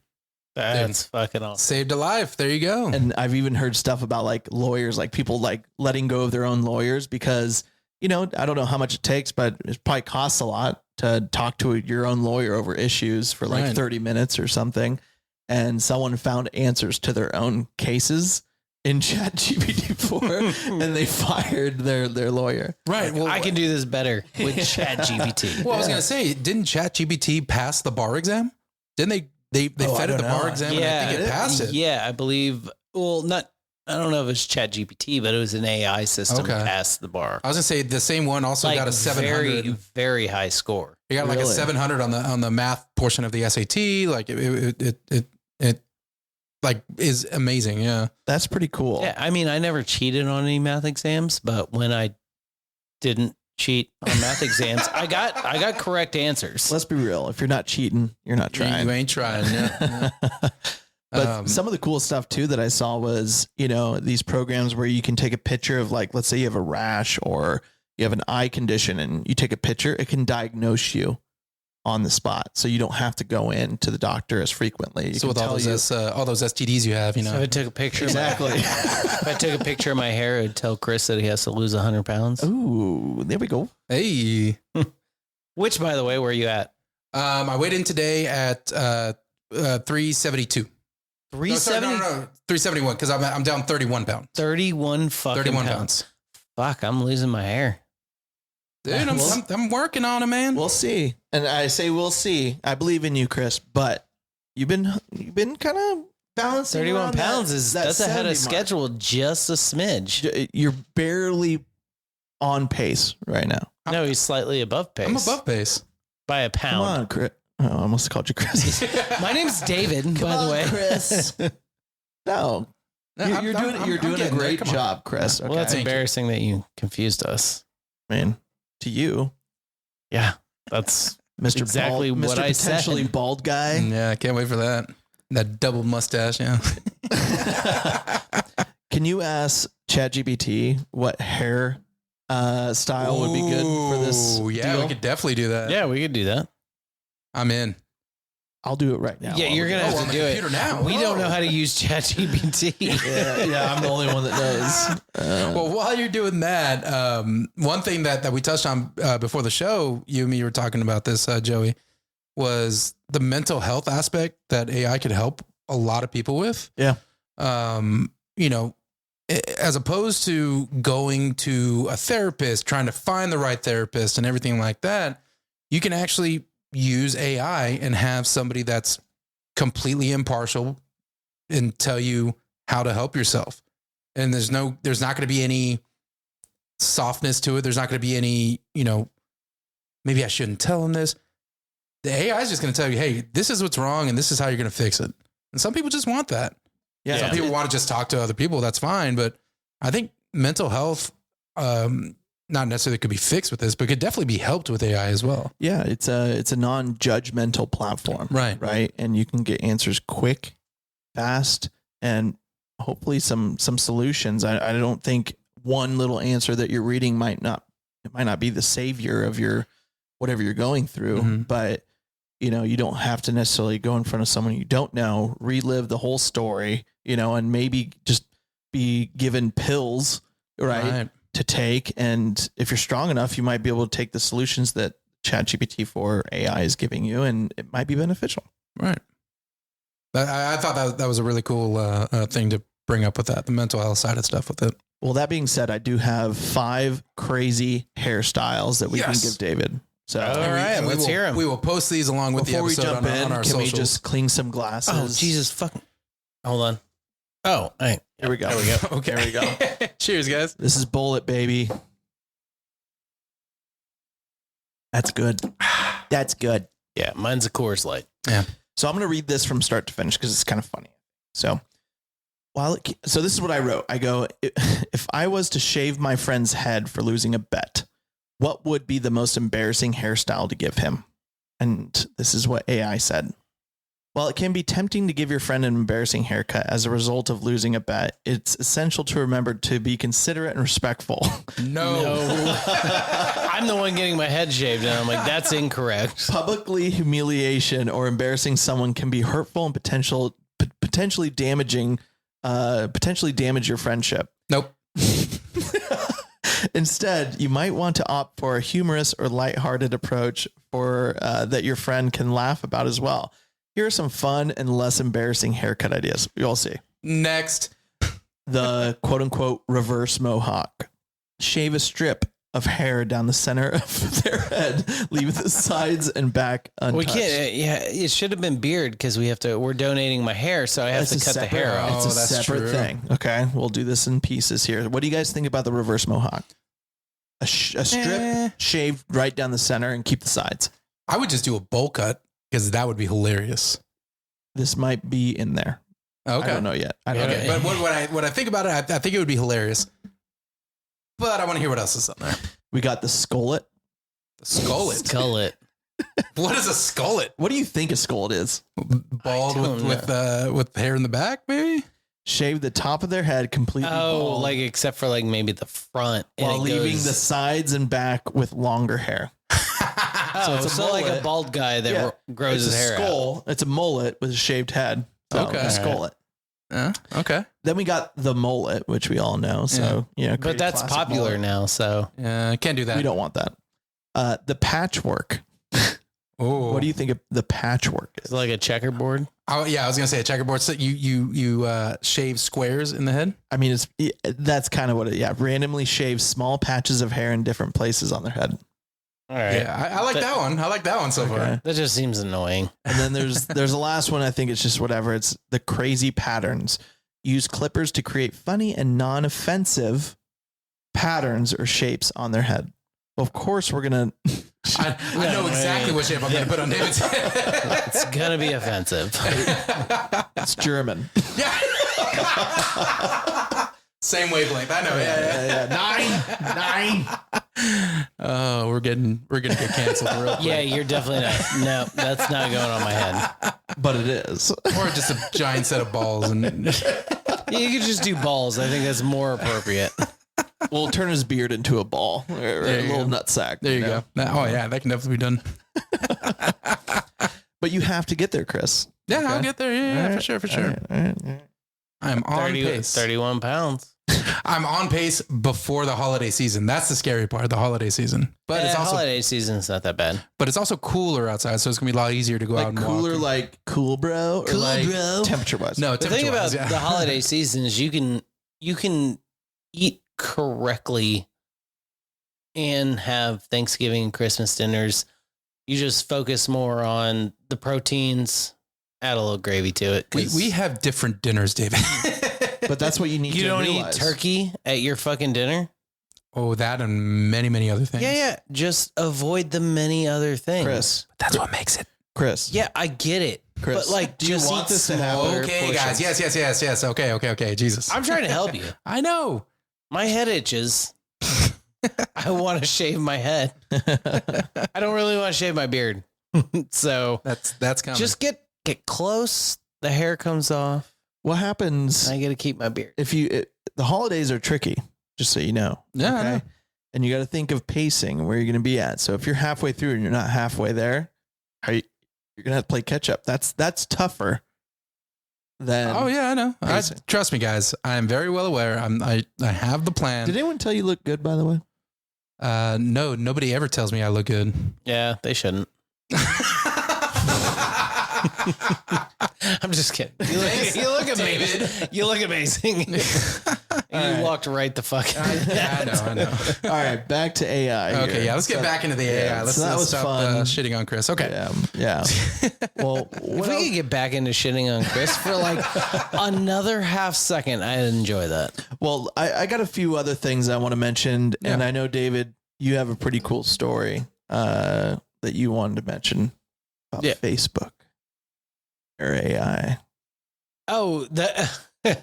That's fucking awesome. Saved a life. There you go. And I've even heard stuff about like lawyers, like people like letting go of their own lawyers because, I don't know how much it takes, but it probably costs a lot to talk to your own lawyer over issues for like 30 minutes or something. And someone found answers to their own cases in ChatGPT 4 and they fired their lawyer. Right. Well, I can do this better with ChatGPT. Well, I was going to say, didn't ChatGPT pass the bar exam? Didn't they fed it the bar exam and I think it passed it. Yeah, I believe. Well, I don't know if it's ChatGPT, but it was an AI system that passed the bar. I was going to say the same one also got a 700. Very, very high score. You got like a 700 on the math portion of the SAT. Like it like is amazing. Yeah. That's pretty cool. Yeah. I mean, I never cheated on any math exams, but when I didn't cheat on math exams, I got correct answers. Let's be real. If you're not cheating, you're not trying. You ain't trying. Yeah. But some of the cool stuff too that I saw was, these programs where you can take a picture of like, let's say you have a rash or you have an eye condition and you take a picture, it can diagnose you on the spot. So you don't have to go in to the doctor as frequently. So with all those STDs you have, So if I took a picture, exactly. If I took a picture of my hair, it'd tell Chris that he has to lose 100 pounds. Ooh, there we go. Hey. Which, by the way, where are you at? I weighed in today at 372. 370? No, 371 because I'm down 31 pounds. 31 pounds. Fuck, I'm losing my hair. Dude, I'm working on it, man. We'll see. And I say we'll see. I believe in you, Chris, but you've been kind of balancing 31 pounds that's ahead of schedule, just a smidge. You're barely on pace right now. No, he's slightly above pace. I'm above pace. By a pound. Come on, Chris. Oh, I almost called you Chris. My name's David, by the way. Chris. No. You're doing a great job, Chris. Well, that's embarrassing that you confused us. Man, to you. Yeah, that's Mr. exactly Bald, what Mr. I potentially said. bald guy. Yeah, I can't wait for that. That double mustache, yeah. Can you ask ChatGPT what hair style would be good for this Yeah, deal? we could definitely do that. Yeah, we could do that. I'm in. I'll do it right now. Yeah, you're going to have to do it. Now. We don't know how to use ChatGPT. yeah, I'm the only one that knows. Well, while you're doing that, one thing that we touched on before the show, you and me were talking about this, Joey, was the mental health aspect that AI could help a lot of people with. Yeah. As opposed to going to a therapist, trying to find the right therapist and everything like that, you can actually use AI and have somebody that's completely impartial and tell you how to help yourself. And there's not going to be any softness to it. There's not going to be any, maybe I shouldn't tell them this. The AI is just going to tell you, hey, this is what's wrong and this is how you're going to fix it. And some people just want that. Yeah. Some people want to just talk to other people. That's fine. But I think mental health not necessarily could be fixed with this, but could definitely be helped with AI as well. Yeah, it's a non-judgmental platform. Right. And you can get answers quick, fast, and hopefully some solutions. I don't think one little answer that you're reading might not be the savior of your whatever you're going through, but you don't have to necessarily go in front of someone you don't know, relive the whole story, and maybe just be given pills, right, to take. And if you're strong enough, you might be able to take the solutions that ChatGPT 4 AI is giving you, and it might be beneficial. Right. I thought that was a really cool thing to bring up with that, the mental health side of stuff with it. Well, that being said, I do have 5 crazy hairstyles that we can give David. So, all right, let's hear them. We will post these along with before the episode we jump in. on our Can socials. we just clean some glasses? Oh, Jesus fucking. Hold on. Oh, hey. Here we go. There we go. Okay, there we go. Cheers, guys. This is Bullet, baby. That's good. That's good. Yeah, mine's a Coors Light. Yeah. So I'm going to read this from start to finish because it's kind of funny. So so this is what I wrote. I go, if I was to shave my friend's head for losing a bet, what would be the most embarrassing hairstyle to give him? And this is what AI said. While it can be tempting to give your friend an embarrassing haircut as a result of losing a bet, it's essential to remember to be considerate and respectful. No. I'm the one getting my head shaved, and I'm like, that's incorrect. Publicly humiliation or embarrassing someone can be hurtful and potentially damage your friendship. Nope. Instead, you might want to opt for a humorous or lighthearted approach for that your friend can laugh about as well. Here are some fun and less embarrassing haircut ideas. You'll see. Next. The quote unquote reverse mohawk. Shave a strip of hair down the center of their head. Leave the sides and back untouched. We can't. Yeah, it should have been beard because we're donating my hair, so I have to cut the hair off. It's a separate thing. Okay, we'll do this in pieces here. What do you guys think about the reverse mohawk? A strip shaved right down the center and keep the sides. I would just do a bowl cut because that would be hilarious. This might be in there. Okay. I don't know yet. I don't know. But when I think about it, I think it would be hilarious. But I want to hear what else is on there. We got the skullet. The skullet. Skullet. What is a skullet? What do you think a skullet is? Bald with hair in the back, maybe? Shave the top of their head completely bald. Like except for like maybe the front. While leaving the sides and back with longer hair. It's like a bald guy that grows his hair out. It's a mullet with a shaved head. So Okay. A skullet. Okay. Then we got the mullet, which we all know. So, But that's popular mullet. now. So Yeah, I can't do that. We don't want that. The patchwork. Oh, What do you think of the patchwork it's is? like a checkerboard. Oh, yeah, I was gonna say a checkerboard. So you shave squares in the head. I mean, that's kind of what it, randomly shave small patches of hair in different places on their head. All right. Yeah, I like that one. I like that one so far. That just seems annoying. And then there's a last one. I think it's just whatever. It's the crazy patterns. Use clippers to create funny and non-offensive patterns or shapes on their head. Well, of course, we're going to... I know exactly what shape I'm going to put on David's head. It's going to be offensive. It's German. Yeah. Same wavelength. I know. Yeah. 9. Oh, we're gonna get canceled real quick. Yeah, you're definitely not. No, that's not going on my head. But it is. Or just a giant set of balls. And You could just do balls. I think that's more appropriate. We'll turn his beard into a ball or a little nutsack. there you go. Oh yeah, that can definitely be done. But you have to get there, Chris. Yeah, Okay. I'll get there. Yeah, for sure. All right. I'm on pace. 31 pounds. I'm on pace before the holiday season. That's the scary part, the holiday season. But it's also holiday season's not that bad. but it's also cooler outside, so it's gonna be a lot easier to go out Like and cooler, walk. like cool, bro? Or Cool, like bro. temperature-wise? No, The thing about temperature-wise, the yeah. holiday season is you can eat correctly and have Thanksgiving and Christmas dinners. You just focus more on the proteins, add a little gravy to it. We have different dinners, David. But that's what you need You to don't realize. eat turkey at your fucking dinner? Oh, that and many, many other things. Yeah. Just avoid the many other things. Chris. That's what makes it. Chris. Yeah, I get it. Chris, But like, do you just want eat this to happen? smaller Okay, guys. portions. Yes. Okay. Jesus. I'm trying to help you. I know. My head itches. I want to shave my head. I don't really want to shave my beard. So that's coming. just get close. The hair comes off. What happens I got to keep my beard. if the holidays are tricky, just so you know. Yeah, I know. And you got to think of pacing where you're going to be at. So if you're halfway through and you're not halfway there, you're going to have to play catch up. That's tougher than. Oh yeah, I know. Trust me, guys. I am very well aware. I have the plan. Did anyone tell you look good, by the way? No, nobody ever tells me I look good. Yeah, they shouldn't. I'm just kidding. You look amazing. You look amazing. You walked right the fuck. I know. All right, back to AI. Okay, yeah, let's get back into the AI. Let's stop shitting on Chris. Okay. Yeah. Well, if we could get back into shitting on Chris for like another half second, I'd enjoy that. Well, I got a few other things I want to mention, and I know, David, you have a pretty cool story that you wanted to mention about Facebook or AI. Oh, I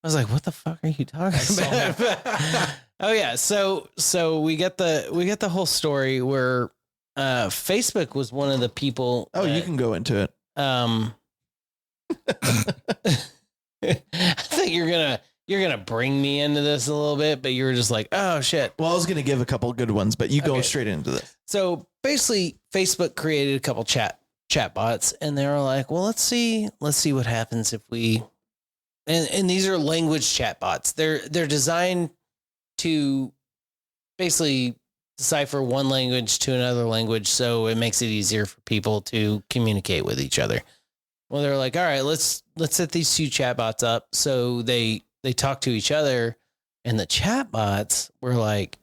was like, what the fuck are you talking about? Oh yeah. So we get the whole story where Facebook was one of the people. Oh, you can go into it. I think you're gonna bring me into this a little bit, but you were just like, oh shit. Well, I was gonna give a couple good ones, but you go straight into this. So basically, Facebook created a couple chatbots, and they were like, well, let's see what happens if we. And these are language chatbots. They're designed to basically decipher one language to another language, so it makes it easier for people to communicate with each other. Well, they're like, all right, let's set these two chatbots up. So they talk to each other, and the chatbots were like,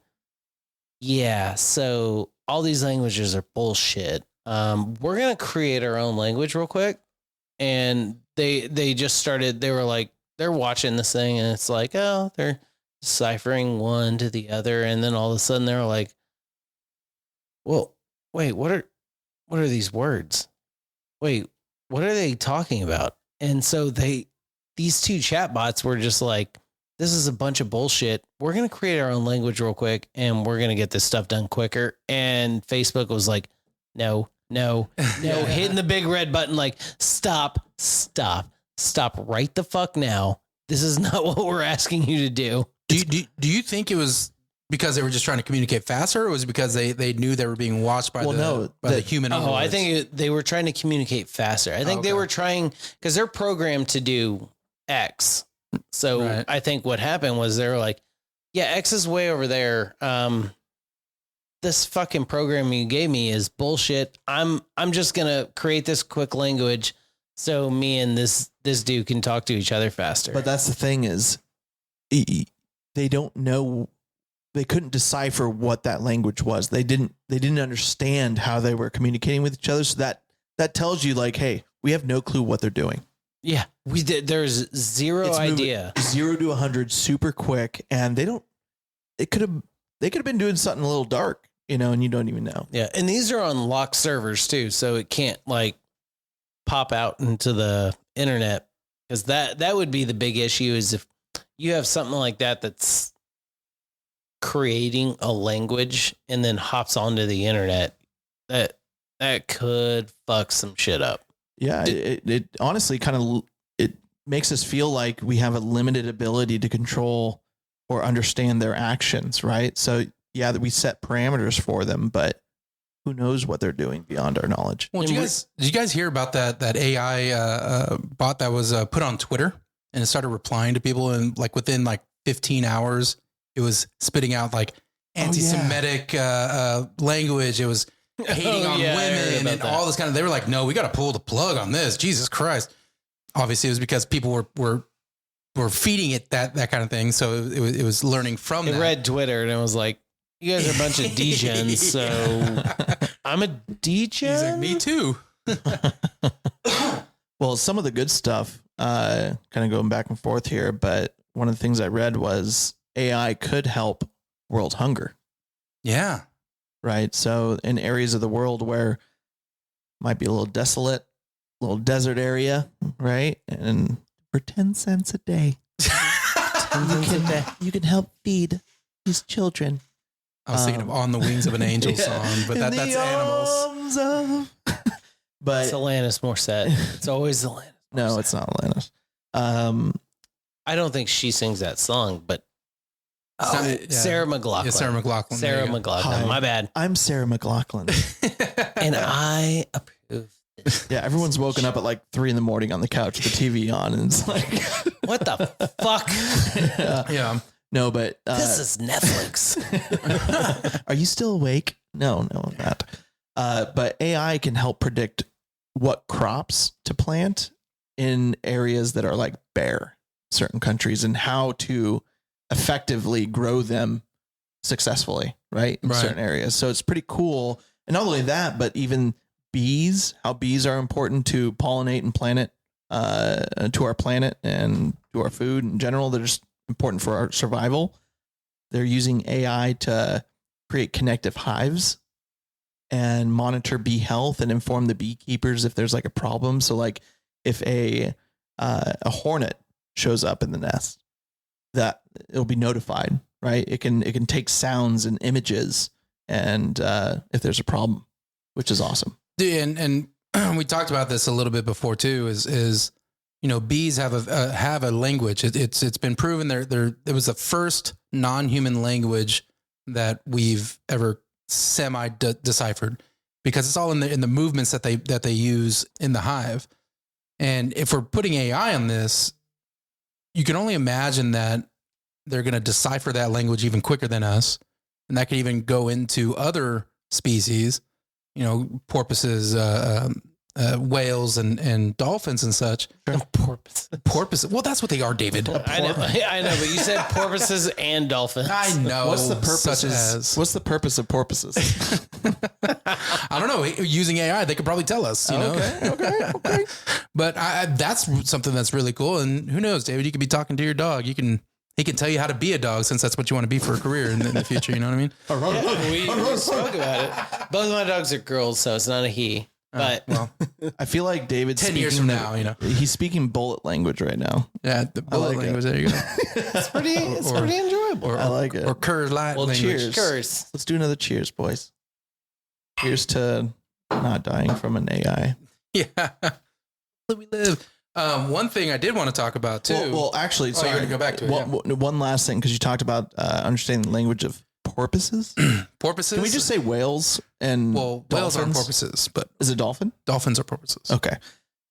yeah, so all these languages are bullshit. We're gonna create our own language real quick. And they just started. They were like, they're watching this thing, and it's like, oh, they're deciphering one to the other, and then all of a sudden they're like, well, wait, what are these words? Wait, what are they talking about? And so these two chatbots were just like, this is a bunch of bullshit. We're going to create our own language real quick, and we're going to get this stuff done quicker. And Facebook was like, no, hitting the big red button, like, stop right the fuck now. This is not what we're asking you to do. Do you think it was because they were just trying to communicate faster, or was it because they knew they were being watched by the human? Oh, I think they were trying to communicate faster. I think they were trying, because they're programmed to do X. So right. I think what happened was they were like, yeah, X is way over there. This fucking program you gave me is bullshit. I'm just gonna create this quick language so me and this dude can talk to each other faster. But that's the thing is, they don't know. They couldn't decipher what that language was. They didn't understand how they were communicating with each other. So that tells you, like, hey, we have no clue what they're doing. Yeah, we did. There's zero idea. 0 to 100 super quick, and they could have been doing something a little dark, and you don't even know. Yeah, and these are on locked servers too, so it can't like pop out into the internet, because that would be the big issue, is if you have something like that that's creating a language and then hops onto the internet, that could fuck some shit up. Yeah, it honestly kind of, it makes us feel like we have a limited ability to control or understand their actions, right? So yeah, that we set parameters for them, but who knows what they're doing beyond our knowledge. Well, did you guys hear about that AI bot that was put on Twitter, and it started replying to people, and like within like 15 hours, it was spitting out like anti-Semitic language. It was hating on women and all this kind of. They were like, no, we got to pull the plug on this. Jesus Christ. Obviously, it was because people were feeding it that kind of thing. So it was learning from that. It read Twitter, and it was like, you guys are a bunch of degens, so I'm a degen? He's like, me too. Well, some of the good stuff, kind of going back and forth here, but one of the things I read was AI could help world hunger. Yeah. Right. So in areas of the world where might be a little desolate, little desert area, right? And for 10 cents a day, you can help feed these children. I was thinking of On the Wings of an Angel song, but that's Animals. But It's Alanis Morissette. It's always Alanis Morissette. no, it's not Alanis. I don't think she sings that song, but Sarah McLachlan. Yeah, Sarah McLachlan. Sarah There you go. McLachlan. Hi. My bad. I'm Sarah McLachlan. And I approve. Yeah, everyone's woken up at like 3 a.m. on the couch with the TV on, and it's like, What the fuck? Yeah. No, but This is Netflix. are you still awake? No, I'm not. But AI can help predict what crops to plant in areas that are like bare, certain countries, and how to effectively grow them successfully, right? In certain areas. So it's pretty cool. And not only that, but even bees, how bees are important to pollinate and planet to our planet and to our food in general. They're just important for our survival. They're using AI to create connective hives and monitor bee health and inform the beekeepers if there's like a problem. So like if a hornet shows up in the nest, that it'll be notified, right? It can take sounds and images and if there's a problem, which is awesome. And we talked about this a little bit before too, is bees have a language. It's been proven it was the first non-human language that we've ever deciphered, because it's all in the movements that they use in the hive. And if we're putting AI on this, you can only imagine that they're going to decipher that language even quicker than us. And that could even go into other species, porpoises, whales and dolphins and such. Porpoises. Well, that's what they are, David. I know, but you said porpoises and dolphins. I know. What's the purpose? What's the purpose of porpoises? I don't know. Using AI, they could probably tell us. Okay. But that's something that's really cool. And who knows, David? You could be talking to your dog. He can tell you how to be a dog, since that's what you want to be for a career in the future. You know what I mean? Yeah, we spoke about it. Both of my dogs are girls, so it's not a he. But I feel like David's 10 years from now, he's speaking bullet language right now. Yeah, the bullet language. There you go. it's pretty enjoyable. I like it. Or Kerr light language. Cheers. Let's do another cheers, boys. Cheers to not dying from an AI. Yeah. We live. One thing I did want to talk about too. Well, actually, you're going to go back to it. One last thing, because you talked about understanding the language of porpoises. Porpoises? Can we just say whales and whales aren't porpoises, but is it dolphin? Dolphins are porpoises. Okay.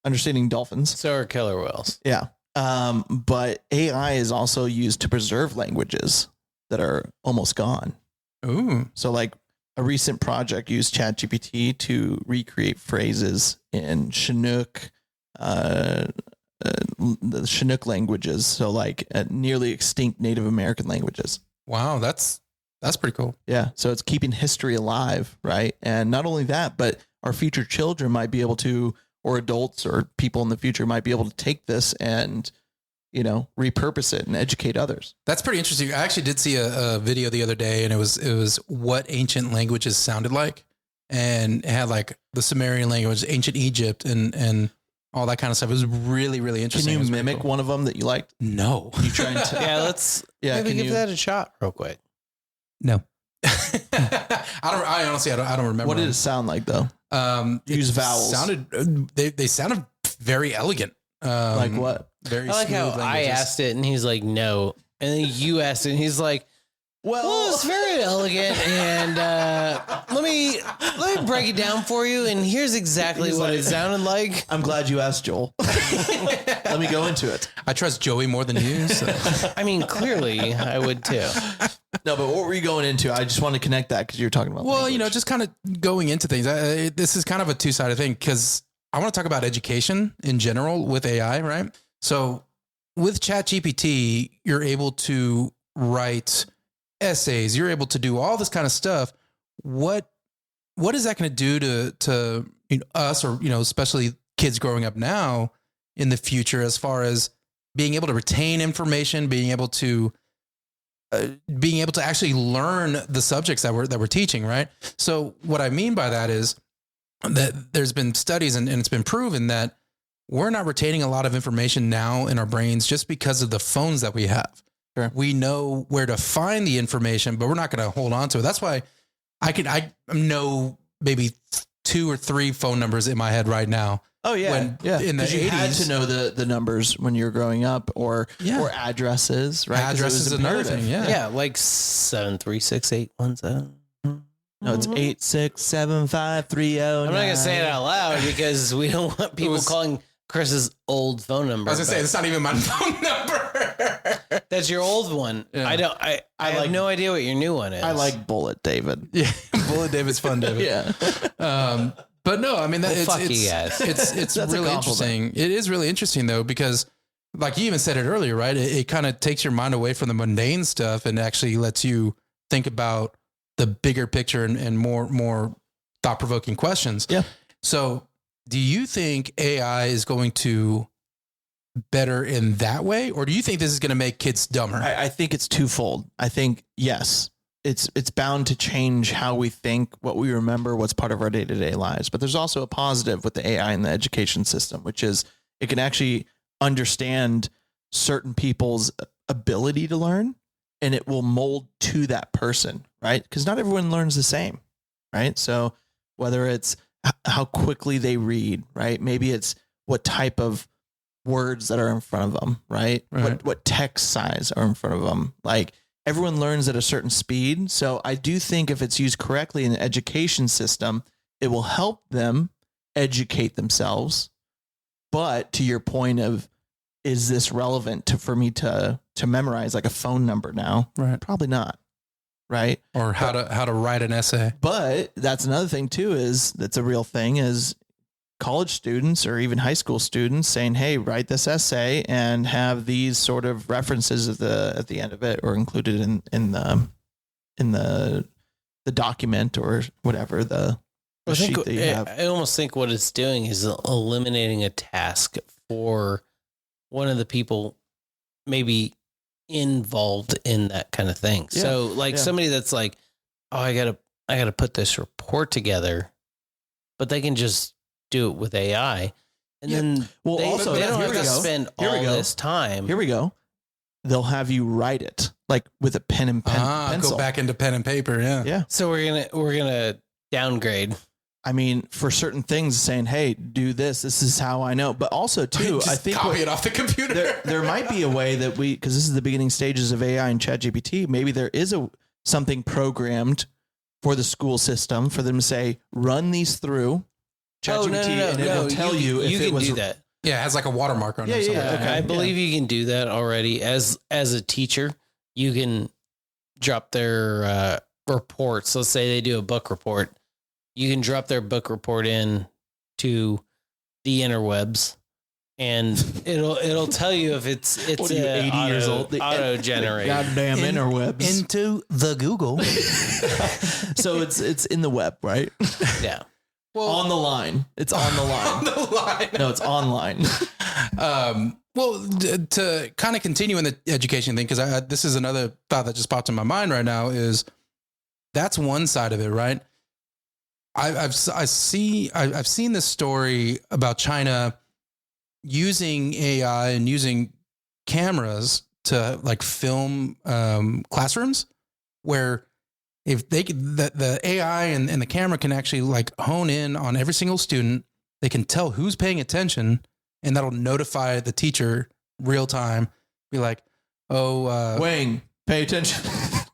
Understanding dolphins. So are killer whales. Yeah. But AI is also used to preserve languages that are almost gone. Ooh. So like a recent project used ChatGPT to recreate phrases in Chinook, the Chinook languages. So like nearly extinct Native American languages. Wow. That's pretty cool. Yeah. So it's keeping history alive, right? And not only that, but our future children might be able to, or adults or people in the future might be able to take this and, repurpose it and educate others. That's pretty interesting. I actually did see a video the other day, and it was what ancient languages sounded like. And it had like the Sumerian language, ancient Egypt, and all that kind of stuff. It was really, really interesting. Can you mimic one of them that you liked? No. You trying to? Yeah, maybe give that a shot real quick. No. I honestly don't remember. What did it sound like though? Use vowels. They sounded very elegant. Like what? Very I like how smooth I languages. asked it and he's like, no. And then you asked it and he's like, well, it's very elegant. And let me break it down for you. And here's exactly what it sounded like. I'm glad you asked, Joel. Let me go into it. I trust Joey more than you. So. I mean, clearly I would too. No, but what were you going into? I just want to connect that because you're talking about. Well, language. just kind of going into things. This is kind of a two-sided thing, because I want to talk about education in general with AI, right? So with ChatGPT, you're able to write essays. You're able to do all this kind of stuff. What is that going to do to us, or especially kids growing up now in the future, as far as being able to retain information, being able to actually learn the subjects that we're teaching, right? So what I mean by that is that there's been studies and it's been proven that we're not retaining a lot of information now in our brains just because of the phones that we have. Sure. We know where to find the information, but we're not going to hold on to it. That's why I know maybe 2 or 3 phone numbers in my head right now. Oh yeah, When in the 'Cause you had 80s to know the numbers when you were growing up, or addresses, right? 'Cause it was addresses and imperative. everything. Yeah. Yeah, like 736-817. No, it's 8675309. I'm not gonna say it out loud because we don't want people calling Chris's old phone number. I was gonna say it's not even my phone number. That's your old one. Yeah. I have no idea what your new one is. I like Bullet David. Yeah, Bullet David's fun, David. Yeah. But no, I mean, fuck you guys. It's That's a really compliment. interesting. It is really interesting though, because like you even said it earlier, right? It kind of takes your mind away from the mundane stuff and actually lets you think about the bigger picture and more thought-provoking questions. Yeah. So do you think AI is going to better in that way? Or do you think this is going to make kids dumber? I think it's twofold. I think, yes, it's bound to change how we think, what we remember, what's part of our day-to-day lives. But there's also a positive with the AI in the education system, which is it can actually understand certain people's ability to learn, and it will mold to that person, right? Because not everyone learns the same, right? So whether it's how quickly they read, right? Maybe it's what type of words that are in front of them, right? What text size are in front of them. Like everyone learns at a certain speed. So I do think if it's used correctly in the education system, it will help them educate themselves. But to your point of, is this relevant for me to memorize like a phone number now? Right. Probably not. Right. Or how to write an essay. But that's another thing too, that's a real thing, is college students or even high school students saying, hey, write this essay and have these sort of references at the end of it, or included in the document or whatever the sheet that you have. I almost think what it's doing is eliminating a task for one of the people maybe involved in that kind of thing. Yeah. So like somebody that's like, oh, I gotta put this report together, but they can just do it with AI. And then Well, they also, don't here have we to go. spend Here we all go. this time. Here we go. They'll have you write it like with a pen and pencil. Go back into pen and paper. Yeah. Yeah. So we're gonna downgrade. I mean, for certain things, saying, hey, do this. This is how I know. But also, too, Just I think copy it off the computer. there might be a way that because this is the beginning stages of AI and ChatGPT, maybe there is something programmed for the school system for them to say, run these through ChatGPT, and it will tell you if it was do that. Yeah, it has like a watermark on it. Yeah, or something. yeah. Okay, I believe you can do that already. As a teacher, you can drop their reports. Let's say they do a book report. You can drop their book report in to the interwebs, and it'll tell you if it's What are you, 80 years old? auto generated. Goddamn interwebs. Into the Google. So it's in the web, right? Yeah. Well, On the line. It's on the line. on the line. No, it's online. To kind of continue in the education thing, because this is another thought that just popped in my mind right now, is that's one side of it, right? I've seen this story about China using AI and using cameras to like film classrooms, where if they could, the AI and the camera can actually like hone in on every single student, they can tell who's paying attention, and that'll notify the teacher real time. Be like, oh, Wang, pay attention.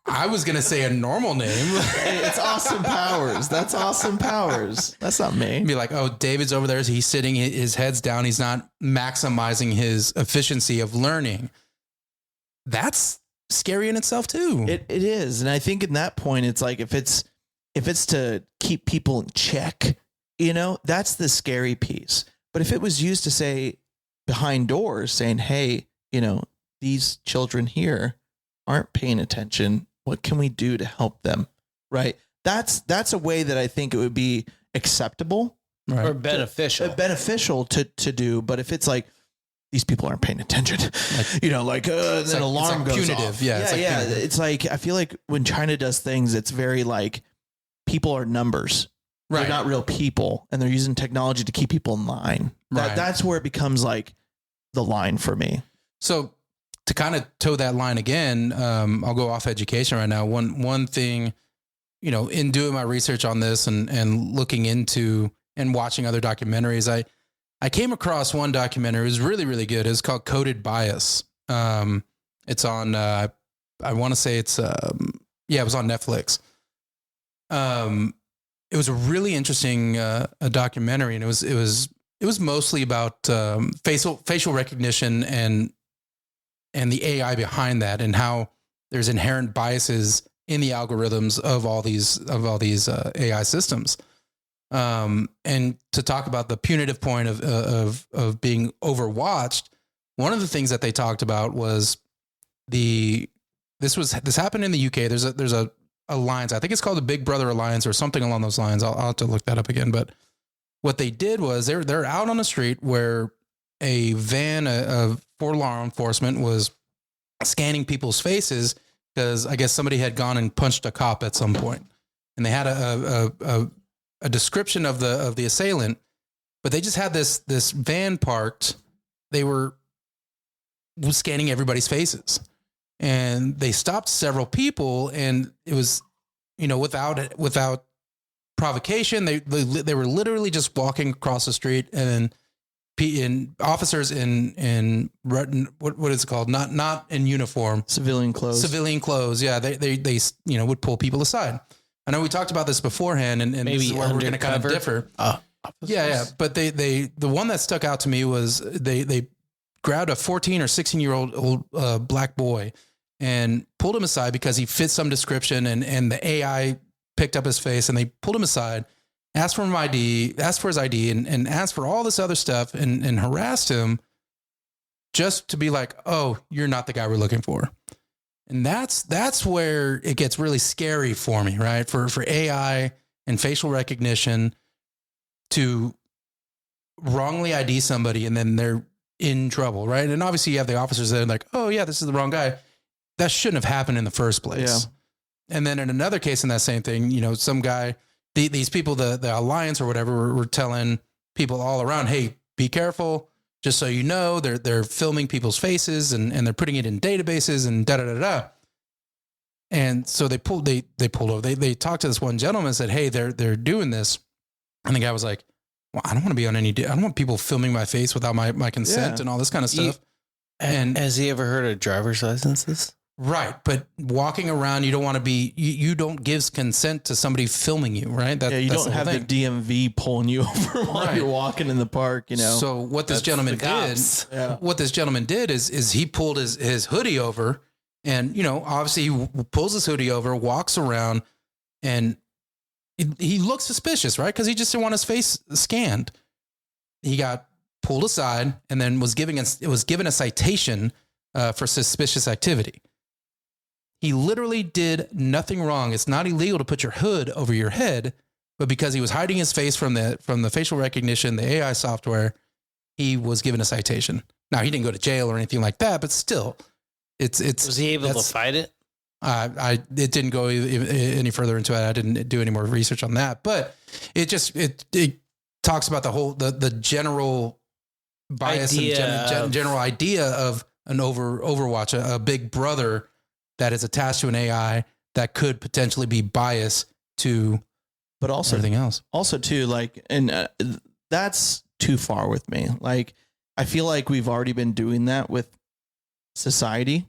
I was gonna say a normal name. Hey, it's Austin Powers. That's Austin Powers. That's not me. Be like, oh, David's over there. He's sitting, his head's down. He's not maximizing his efficiency of learning. That's scary in itself too. It is. And I think in that point, it's like, if it's to keep people in check, that's the scary piece. But if it was used to say behind doors saying, hey, these children here aren't paying attention. What can we do to help them? Right. That's a way that I think it would be acceptable, Right. Or beneficial. beneficial to do. But if it's like, these people aren't paying attention, then alarm goes punitive. off. Yeah, it's like punitive. It's like, I feel like when China does things, it's very like people are numbers. Right. They're not real people, and they're using technology to keep people in line. Right. That's where it becomes like the line for me. So to kind of toe that line again, I'll go off education right now. One thing, in doing my research on this and looking into and watching other documentaries, I came across one documentary. It was really, really good. It's called Coded Bias. It's on, I want to say it was on Netflix. It was a really interesting a documentary, and it was mostly about facial recognition and the AI behind that, and how there's inherent biases in the algorithms of all these AI systems. And to talk about the punitive point of being overwatched, one of the things that they talked about was this happened in the UK. There's a alliance. I think it's called the Big Brother Alliance or something along those lines. I'll have to look that up again. But what they did was they're out on the street where a van for law enforcement was scanning people's faces because I guess somebody had gone and punched a cop at some point, and they had a description of the assailant, but they just had this van parked. They was scanning everybody's faces, and they stopped several people, and it was, without provocation. They were literally just walking across the street, and officers in what is it called? Not in uniform, civilian clothes. Yeah. They would pull people aside. I know we talked about this beforehand, and maybe this is where we're going to kind of differ. Yeah. But the one that stuck out to me was they grabbed a 14 or 16-year-old black boy and pulled him aside because he fit some description, and the AI picked up his face, and they pulled him aside, asked for his ID, and asked for all this other stuff, and harassed him just to be like, oh, you're not the guy we're looking for. And that's where it gets really scary for me, right? For AI and facial recognition to wrongly ID somebody, and then they're in trouble, right? And obviously you have the officers that are like, oh yeah, this is the wrong guy. That shouldn't have happened in the first place. Yeah. And then in another case in that same thing, some guy, these people, the alliance or whatever, were telling people all around, hey, be careful. Just so you know, they're filming people's faces and they're putting it in databases and da-da-da-da. And so they pulled over. They talked to this one gentleman and said, hey, they're doing this. And the guy was like, well, I don't want to be on I don't want people filming my face without my consent and all this kind of stuff. And has he ever heard of driver's licenses? Right. But walking around, you don't want to be, you don't give consent to somebody filming you, right? You don't have the DMV pulling you over while you're walking in the park, So what this gentleman did is he pulled his hoodie over, and, obviously he pulls his hoodie over, walks around, and he looks suspicious, right? Because he just didn't want his face scanned. He got pulled aside and then was given a citation for suspicious activity. He literally did nothing wrong. It's not illegal to put your hood over your head, but because he was hiding his face from the facial recognition, the AI software, he was given a citation. Now, he didn't go to jail or anything like that, but still, it's. Was he able to fight it? It didn't go any further into it. I didn't do any more research on that, but it talks about the general bias and general idea of an Overwatch, a big brother that is attached to an AI that could potentially be biased to, but also everything else. Also too, that's too far with me. Like, I feel like we've already been doing that with society,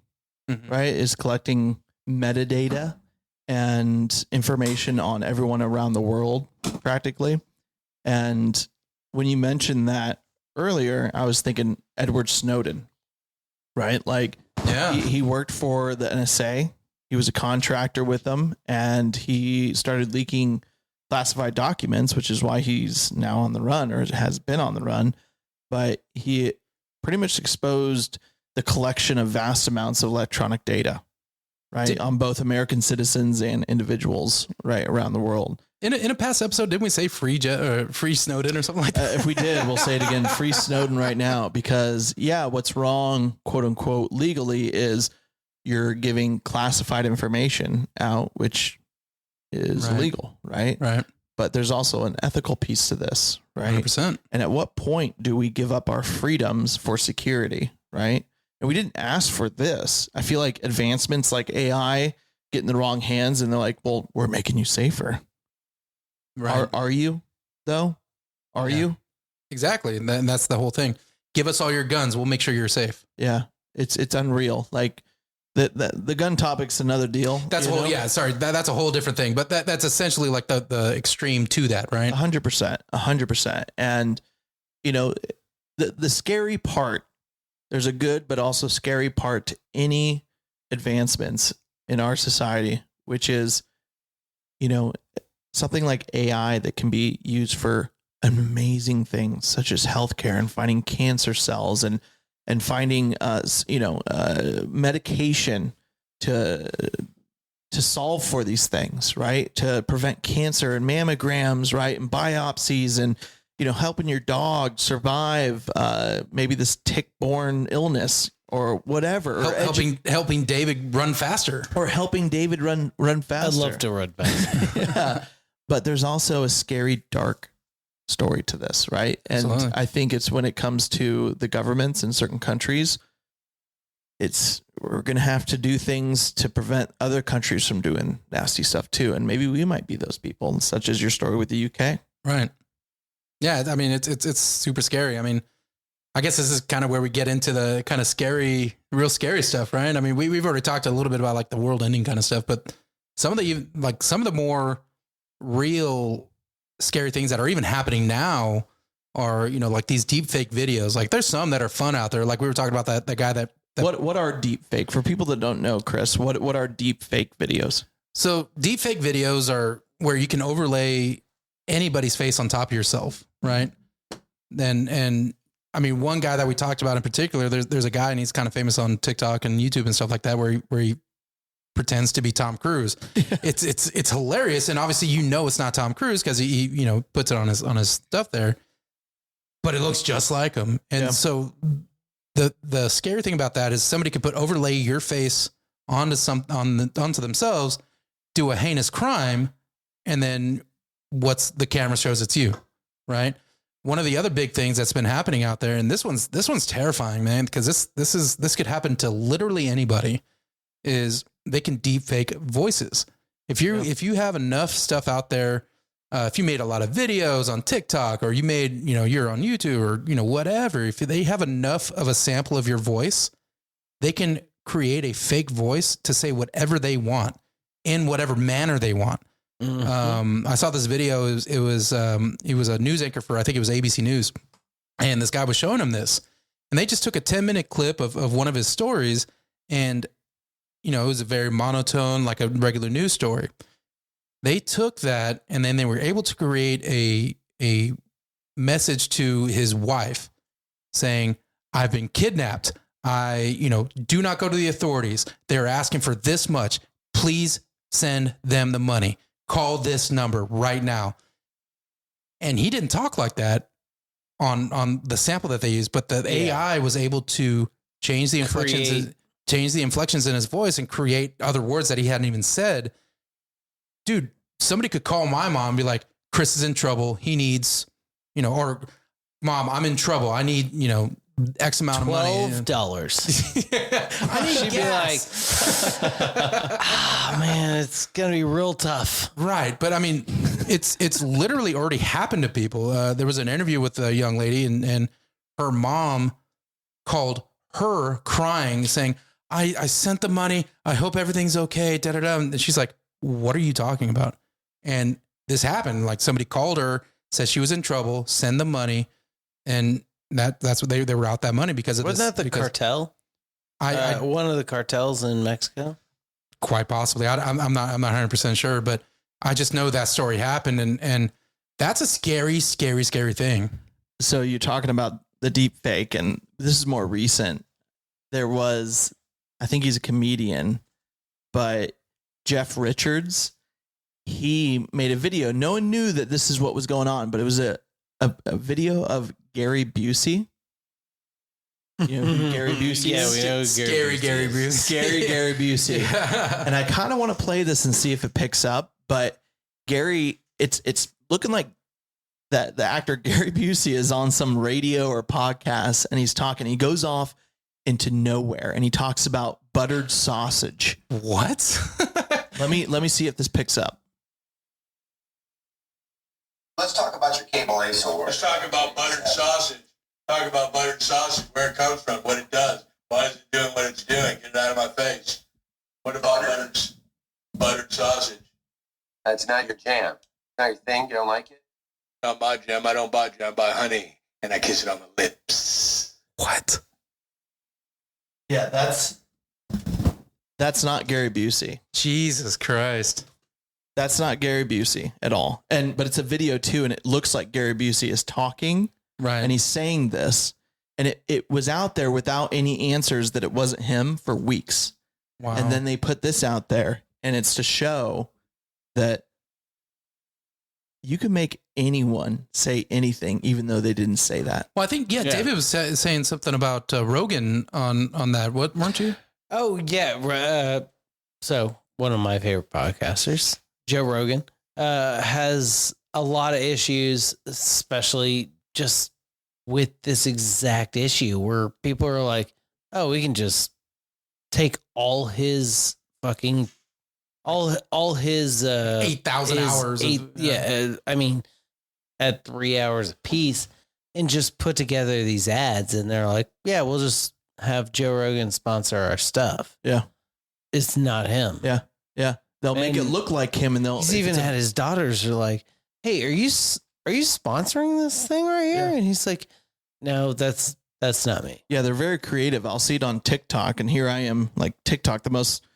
right? Is collecting metadata and information on everyone around the world practically. And when you mentioned that earlier, I was thinking Edward Snowden, right? Like, he worked for the NSA. He was a contractor with them, and he started leaking classified documents, which is why he's now on the run, or has been on the run. But he pretty much exposed the collection of vast amounts of electronic data, right, on both American citizens and individuals right around the world. In a past episode, didn't we say free Snowden or something like that? If we did, we'll say it again, free Snowden right now, because what's wrong, quote unquote, legally is you're giving classified information out, which is illegal, right? Right. But there's also an ethical piece to this, right? 100%. And at what point do we give up our freedoms for security, right? and we didn't ask for this. I feel like advancements like AI get in the wrong hands, and they're like, well, we're making you safer. Right. Are you though? Are you? Exactly. And that's the whole thing. Give us all your guns. We'll make sure you're safe. Yeah. It's unreal. Like the gun topic's another deal. That's whole, yeah, sorry. That's a whole different thing, but that's essentially like the extreme to that, right? 100%. And the scary part, there's a good, but also scary part to any advancements in our society, which is, something like AI that can be used for amazing things such as healthcare and finding cancer cells and finding medication to solve for these things, right? To prevent cancer and mammograms, right? And biopsies and, helping your dog survive maybe this tick-borne illness or whatever. Helping David run faster. Or helping David run faster. I'd love to run faster. Yeah. But there's also a scary, dark story to this, right? And Absolutely. I think it's when it comes to the governments in certain countries, we're going to have to do things to prevent other countries from doing nasty stuff too. And maybe we might be those people, such as your story with the UK. Right. Yeah. I mean, it's super scary. I mean, I guess this is kind of where we get into the kind of scary, real scary stuff, right? I mean, we've already talked a little bit about like the world ending kind of stuff, but some of the more real scary things that are even happening now are, like these deep fake videos. Like there's some that are fun out there. Like we were talking about that guy that what are deep fake for people that don't know, Chris, what are deep fake videos? So deep fake videos are where you can overlay anybody's face on top of yourself. Right. And I mean, one guy that we talked about in particular, there's a guy and he's kind of famous on TikTok and YouTube and stuff like that, where he pretends to be Tom Cruise. It's hilarious. And obviously, it's not Tom Cruise because he puts it on his stuff there, but it looks just like him. And so the scary thing about that is somebody could overlay your face onto themselves, do a heinous crime. And then the camera shows it's you. Right. One of the other big things that's been happening out there, and this one's terrifying, man, because this could happen to literally anybody, is they can deep fake voices. If you have enough stuff out there, if you made a lot of videos on TikTok or you made, you're on YouTube or, whatever, if they have enough of a sample of your voice, they can create a fake voice to say whatever they want in whatever manner they want. Mm-hmm. I saw this video. It was a news anchor for, I think it was ABC News. And this guy was showing him this, and they just took a 10-minute clip of one of his stories. And, it was a very monotone, like a regular news story. They took that and then they were able to create a message to his wife saying, I've been kidnapped. Do not go to the authorities. They're asking for this much. Please send them the money. Call this number right now. And he didn't talk like that on the sample that they used, but the AI was able to change the inflections in his voice and create other words that he hadn't even said. Dude, somebody could call my mom and be like, Chris is in trouble. He needs, or Mom, I'm in trouble. I need, X amount of money. $12. I need She'd gas. be like, man, it's going to be real tough. Right. But I mean, it's literally already happened to people. There was an interview with a young lady and her mom called her crying, saying, I sent the money. I hope everything's okay. Da, da, da. And she's like, what are you talking about? And this happened. Like somebody called her, said she was in trouble, send the money. And that's what they were out that money because of Wasn't that the cartel? One of the cartels in Mexico? Quite possibly. I'm not 100% sure, but I just know that story happened. And that's a scary, scary, scary thing. So you're talking about the deep fake, and this is more recent. There was, I think he's a comedian, but Jeff Richards, he made a video. No one knew that this is what was going on, but it was a video of Gary Busey. You know who Gary Busey Yeah, is? we know Scary Gary Busey. Scary Gary Busey. Yeah. And I kind of want to play this and see if it picks up, but Gary, it's looking like that the actor Gary Busey is on some radio or podcast and he's talking. He goes off into nowhere, and he talks about buttered sausage. What? Let me see if this picks up. Let's talk about your cable ASO work. Let's talk about buttered sausage. Talk about buttered sausage, where it comes from, what it does. Why is it doing what it's doing? Get it out of my face. What about buttered sausage? That's not your jam. Not your thing. You don't like it? Not my jam. I don't buy jam. I buy honey, and I kiss it on the lips. What? Yeah, that's not Gary Busey. Jesus Christ. That's not Gary Busey at all. But it's a video too, and it looks like Gary Busey is talking, Right. and he's saying this, and it was out there without any answers that it wasn't him for weeks. Wow. And then they put this out there, and it's to show that you can make anyone say anything, even though they didn't say that. Well, I think, David was saying something about Rogan on that. What, weren't you? Oh, yeah. So one of my favorite podcasters, Joe Rogan, has a lot of issues, especially just with this exact issue where people are like, oh, we can just take all his fucking all his 8,000 hours. I mean, at 3 hours a piece, and just put together these ads, and they're like, yeah, we'll just have Joe Rogan sponsor our stuff. Yeah. It's not him. Yeah. Yeah. They'll make it And look like him, and he's even had his daughters are like, hey, are you sponsoring this thing right here? Yeah. And he's like, no, that's not me. Yeah, they're very creative. I'll see it on TikTok, and here I am, like TikTok, the most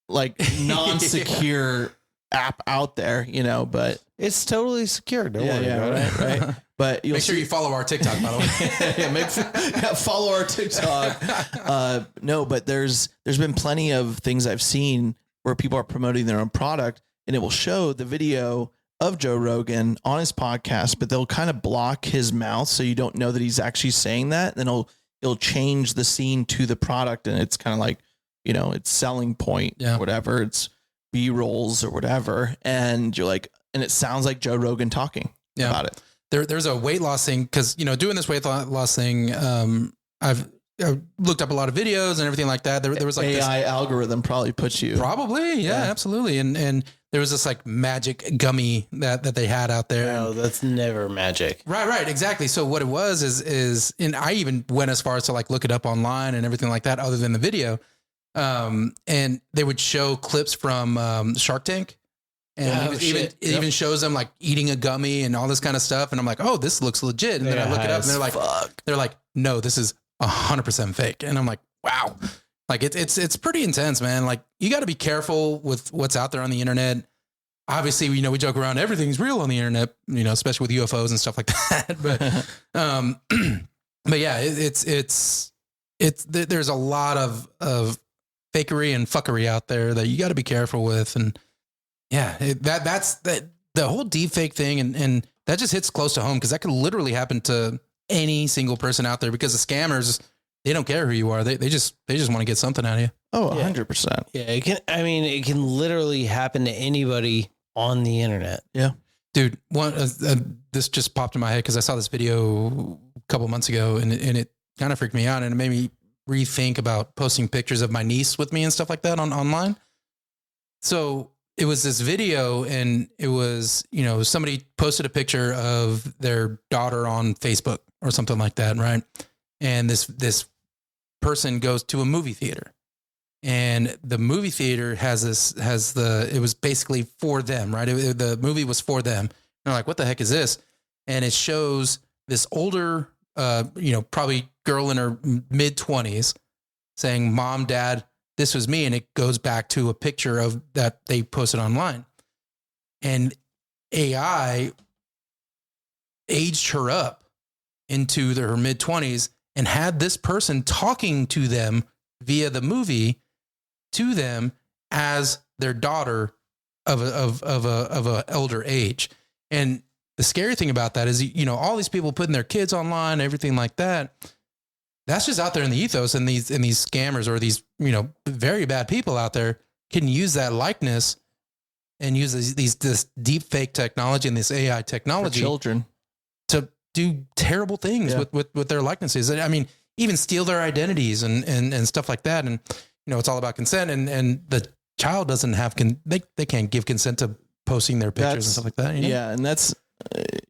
like non-secure app out there, but It's totally secure. Don't worry about it. right. But you'll Make sure you follow our TikTok, by the way. follow our TikTok. No, but there's been plenty of things I've seen where people are promoting their own product, and it will show the video of Joe Rogan on his podcast, but they'll kind of block his mouth so you don't know that he's actually saying that. Then it'll change the scene to the product, and it's kind of like, it's selling point or whatever. It's B-rolls or whatever, and you're like, and it sounds like Joe Rogan talking about it. There's a weight loss thing, because doing this weight loss thing, I've looked up a lot of videos and everything like that. There was like AI algorithm probably puts you absolutely, and there was this like magic gummy that they had out there. No, that's never magic. Right, exactly. So what it was is, and I even went as far as to like look it up online and everything like that, other than the video. And they would show clips from Shark Tank. And it even shows them like eating a gummy and all this kind of stuff. And I'm like, oh, this looks legit. And then I look it up, and they're like, no, this is 100% fake. And I'm like, wow, like it's pretty intense, man. Like, you got to be careful with what's out there on the internet. Obviously, we joke around, everything's real on the internet, especially with UFOs and stuff like that. But yeah, there's a lot of fakery and fuckery out there that you got to be careful with. And yeah, that's the whole deep fake thing. And that just hits close to home, because that could literally happen to any single person out there, because the scammers, they don't care who you are. They just want to get something out of you. Oh, 100%. Yeah, it can literally happen to anybody on the internet. Yeah. Dude, this just popped in my head because I saw this video a couple months ago, and it kind of freaked me out, and it made me rethink about posting pictures of my niece with me and stuff like that online. So it was this video, and it was, somebody posted a picture of their daughter on Facebook or something like that, right? And this person goes to a movie theater, and the movie theater it was basically for them, right? The movie was for them. And they're like, what the heck is this? And it shows this older, probably girl in her mid-20s saying, Mom, Dad, this was me. And it goes back to a picture of that they posted online. And AI aged her up into her mid-20s and had this person talking to them via the movie to them as their daughter of a elder age. And the scary thing about that is, all these people putting their kids online, everything like that, that's just out there in the ethos, and these scammers or these, very bad people out there can use that likeness and use this deep fake technology and this AI technology for children to do terrible things with their likenesses. I mean, even steal their identities and stuff like that. And, it's all about consent, and the child doesn't have, they can't give consent to posting their pictures and stuff like that. Yeah. And that's,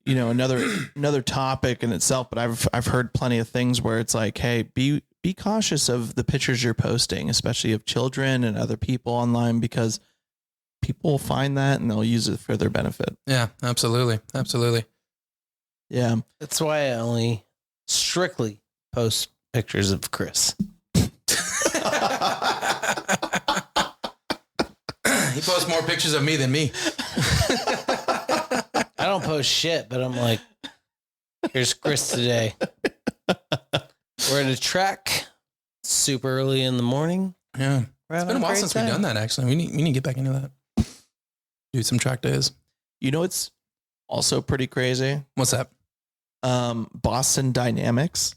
another topic in itself, but I've heard plenty of things where it's like, hey, be cautious of the pictures you're posting, especially of children and other people online, because people will find that and they'll use it for their benefit. Yeah, absolutely. Absolutely. Yeah. That's why I only strictly post pictures of Chris. He posts more pictures of me than me. I don't post shit, but I'm like, here's Chris today. We're in a track super early in the morning. Yeah. It's been a while since we've done that, actually. We need to get back into that. Do some track days. It's also pretty crazy. What's that? Boston Dynamics.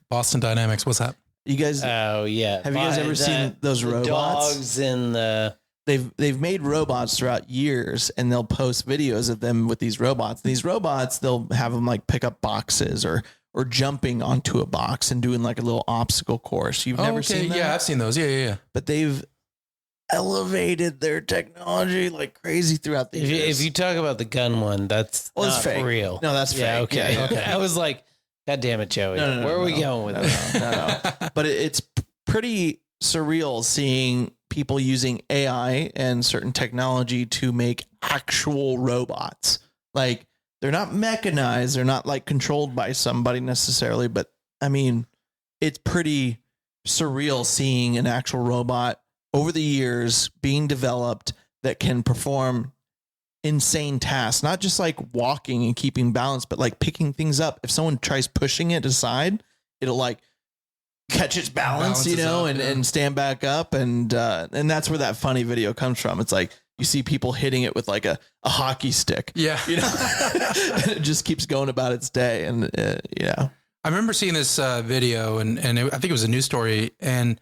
Boston Dynamics. What's that? You guys? Oh yeah. Have you guys ever seen those robots? Dogs in the. They've made robots throughout years, and they'll post videos of them with these robots. These robots, they'll have them like pick up boxes or jumping onto a box and doing like a little obstacle course. You've never seen that? Yeah, I've seen those. Yeah. But they've elevated their technology like crazy throughout the years. If you talk about the gun one, that's it's not fake. real. No, that's yeah, fake. okay. Yeah. Okay. I was like, God damn it, Joey. No, Where are we going with this? No. But it's pretty surreal seeing people using AI and certain technology to make actual robots. Like, they're not mechanized. They're not like controlled by somebody necessarily. But I mean, it's pretty surreal seeing an actual robot over the years being developed that can perform insane tasks, not just like walking and keeping balance, but like picking things up. If someone tries pushing it aside, it'll like catch its balance, and stand back up. And that's where that funny video comes from. It's like, you see people hitting it with like a hockey stick. Yeah. And it just keeps going about its day. And I remember seeing this video and I think it was a news story, and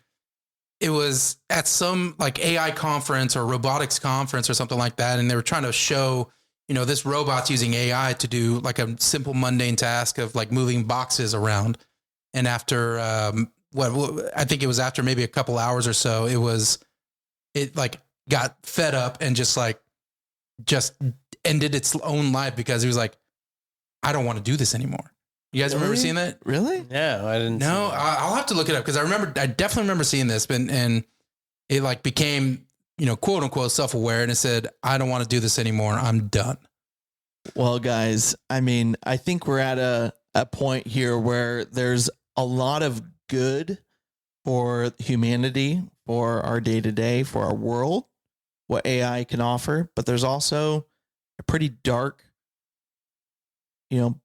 it was at some like AI conference or robotics conference or something like that. And they were trying to show, this robot's using AI to do like a simple mundane task of like moving boxes around. And after, I think it was after maybe a couple hours or so, it like got fed up and just ended its own life because it was like, I don't want to do this anymore. You guys remember seeing that? Really? No, I didn't. No, I'll have to look it up because I definitely remember seeing this, and it like became, quote unquote self-aware, and it said, I don't want to do this anymore. I'm done. Well, guys, I mean, I think we're at a point here where there's a lot of good for humanity, for our day to day, for our world, what AI can offer, but there's also a pretty dark,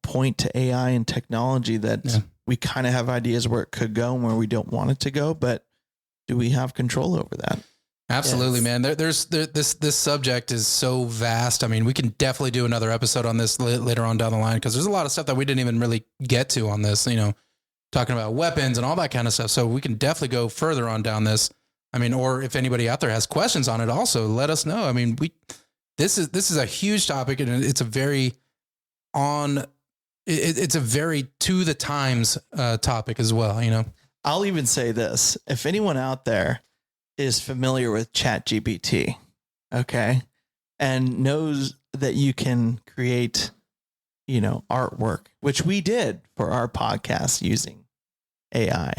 point to AI and technology that we kind of have ideas where it could go and where we don't want it to go, but do we have control over that? Absolutely, man. This subject is so vast. I mean, we can definitely do another episode on this later on down the line, because there's a lot of stuff that we didn't even really get to on this, talking about weapons and all that kind of stuff. So we can definitely go further on down this. I mean, or if anybody out there has questions on it, also let us know. I mean, this is a huge topic, and it's a very it's a very to the times topic as well. I'll even say this: if anyone out there is familiar with ChatGPT, okay, and knows that you can create, artwork, which we did for our podcast using AI.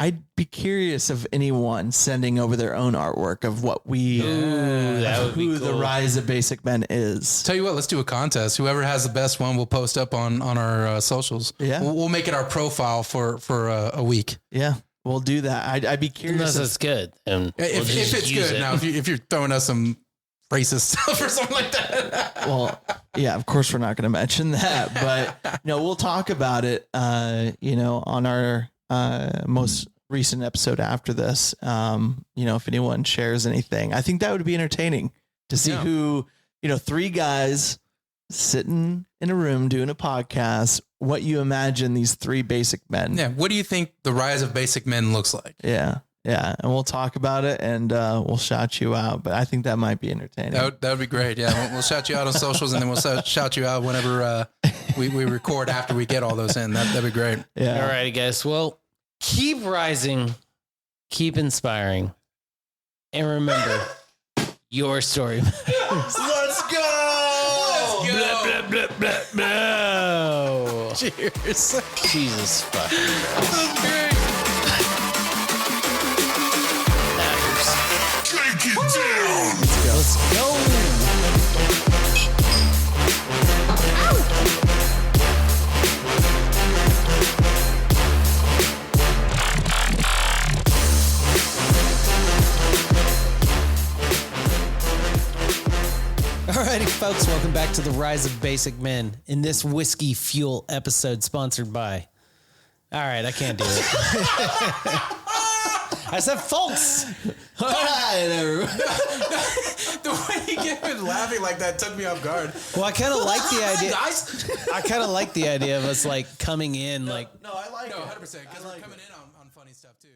I'd be curious of anyone sending over their own artwork of what who the Rise of Basic Men is. Tell you what, let's do a contest. Whoever has the best one, we'll post up on our socials. Yeah, we'll make it our profile for a week. Yeah, we'll do that. I'd be curious. Unless it's good, and if it's good. Now, if you're throwing us some racist stuff or something like that. Well, yeah, of course we're not going to mention that, but we'll talk about it. On our most recent episode after this. If anyone shares anything, I think that would be entertaining to see who, three guys sitting in a room doing a podcast, what you imagine these three basic men. Yeah. What do you think the Rise of Basic Men looks like? Yeah. Yeah. And we'll talk about it and we'll shout you out, but I think that might be entertaining. That would be great. Yeah. We'll shout you out on socials, and then we'll shout you out whenever we record after we get all those in. That'd be great. Yeah. All right, guys. Well, keep rising, keep inspiring, and remember, your story matters. Let's go. Blah, blah, blah, blah, blah. Cheers. Jesus fucking Christ. That's great. Let's go. Alrighty, folks, welcome back to the Rise of Basic Men. In this whiskey fuel episode, sponsored by. All right, I can't do it. I said, folks. All right, everyone. The way you get me laughing like that took me off guard. Well, I kind of like the idea. Guys. I kind of like the idea of us like coming in, like. No, I like No, it. 100%. Because we're coming in on funny stuff too.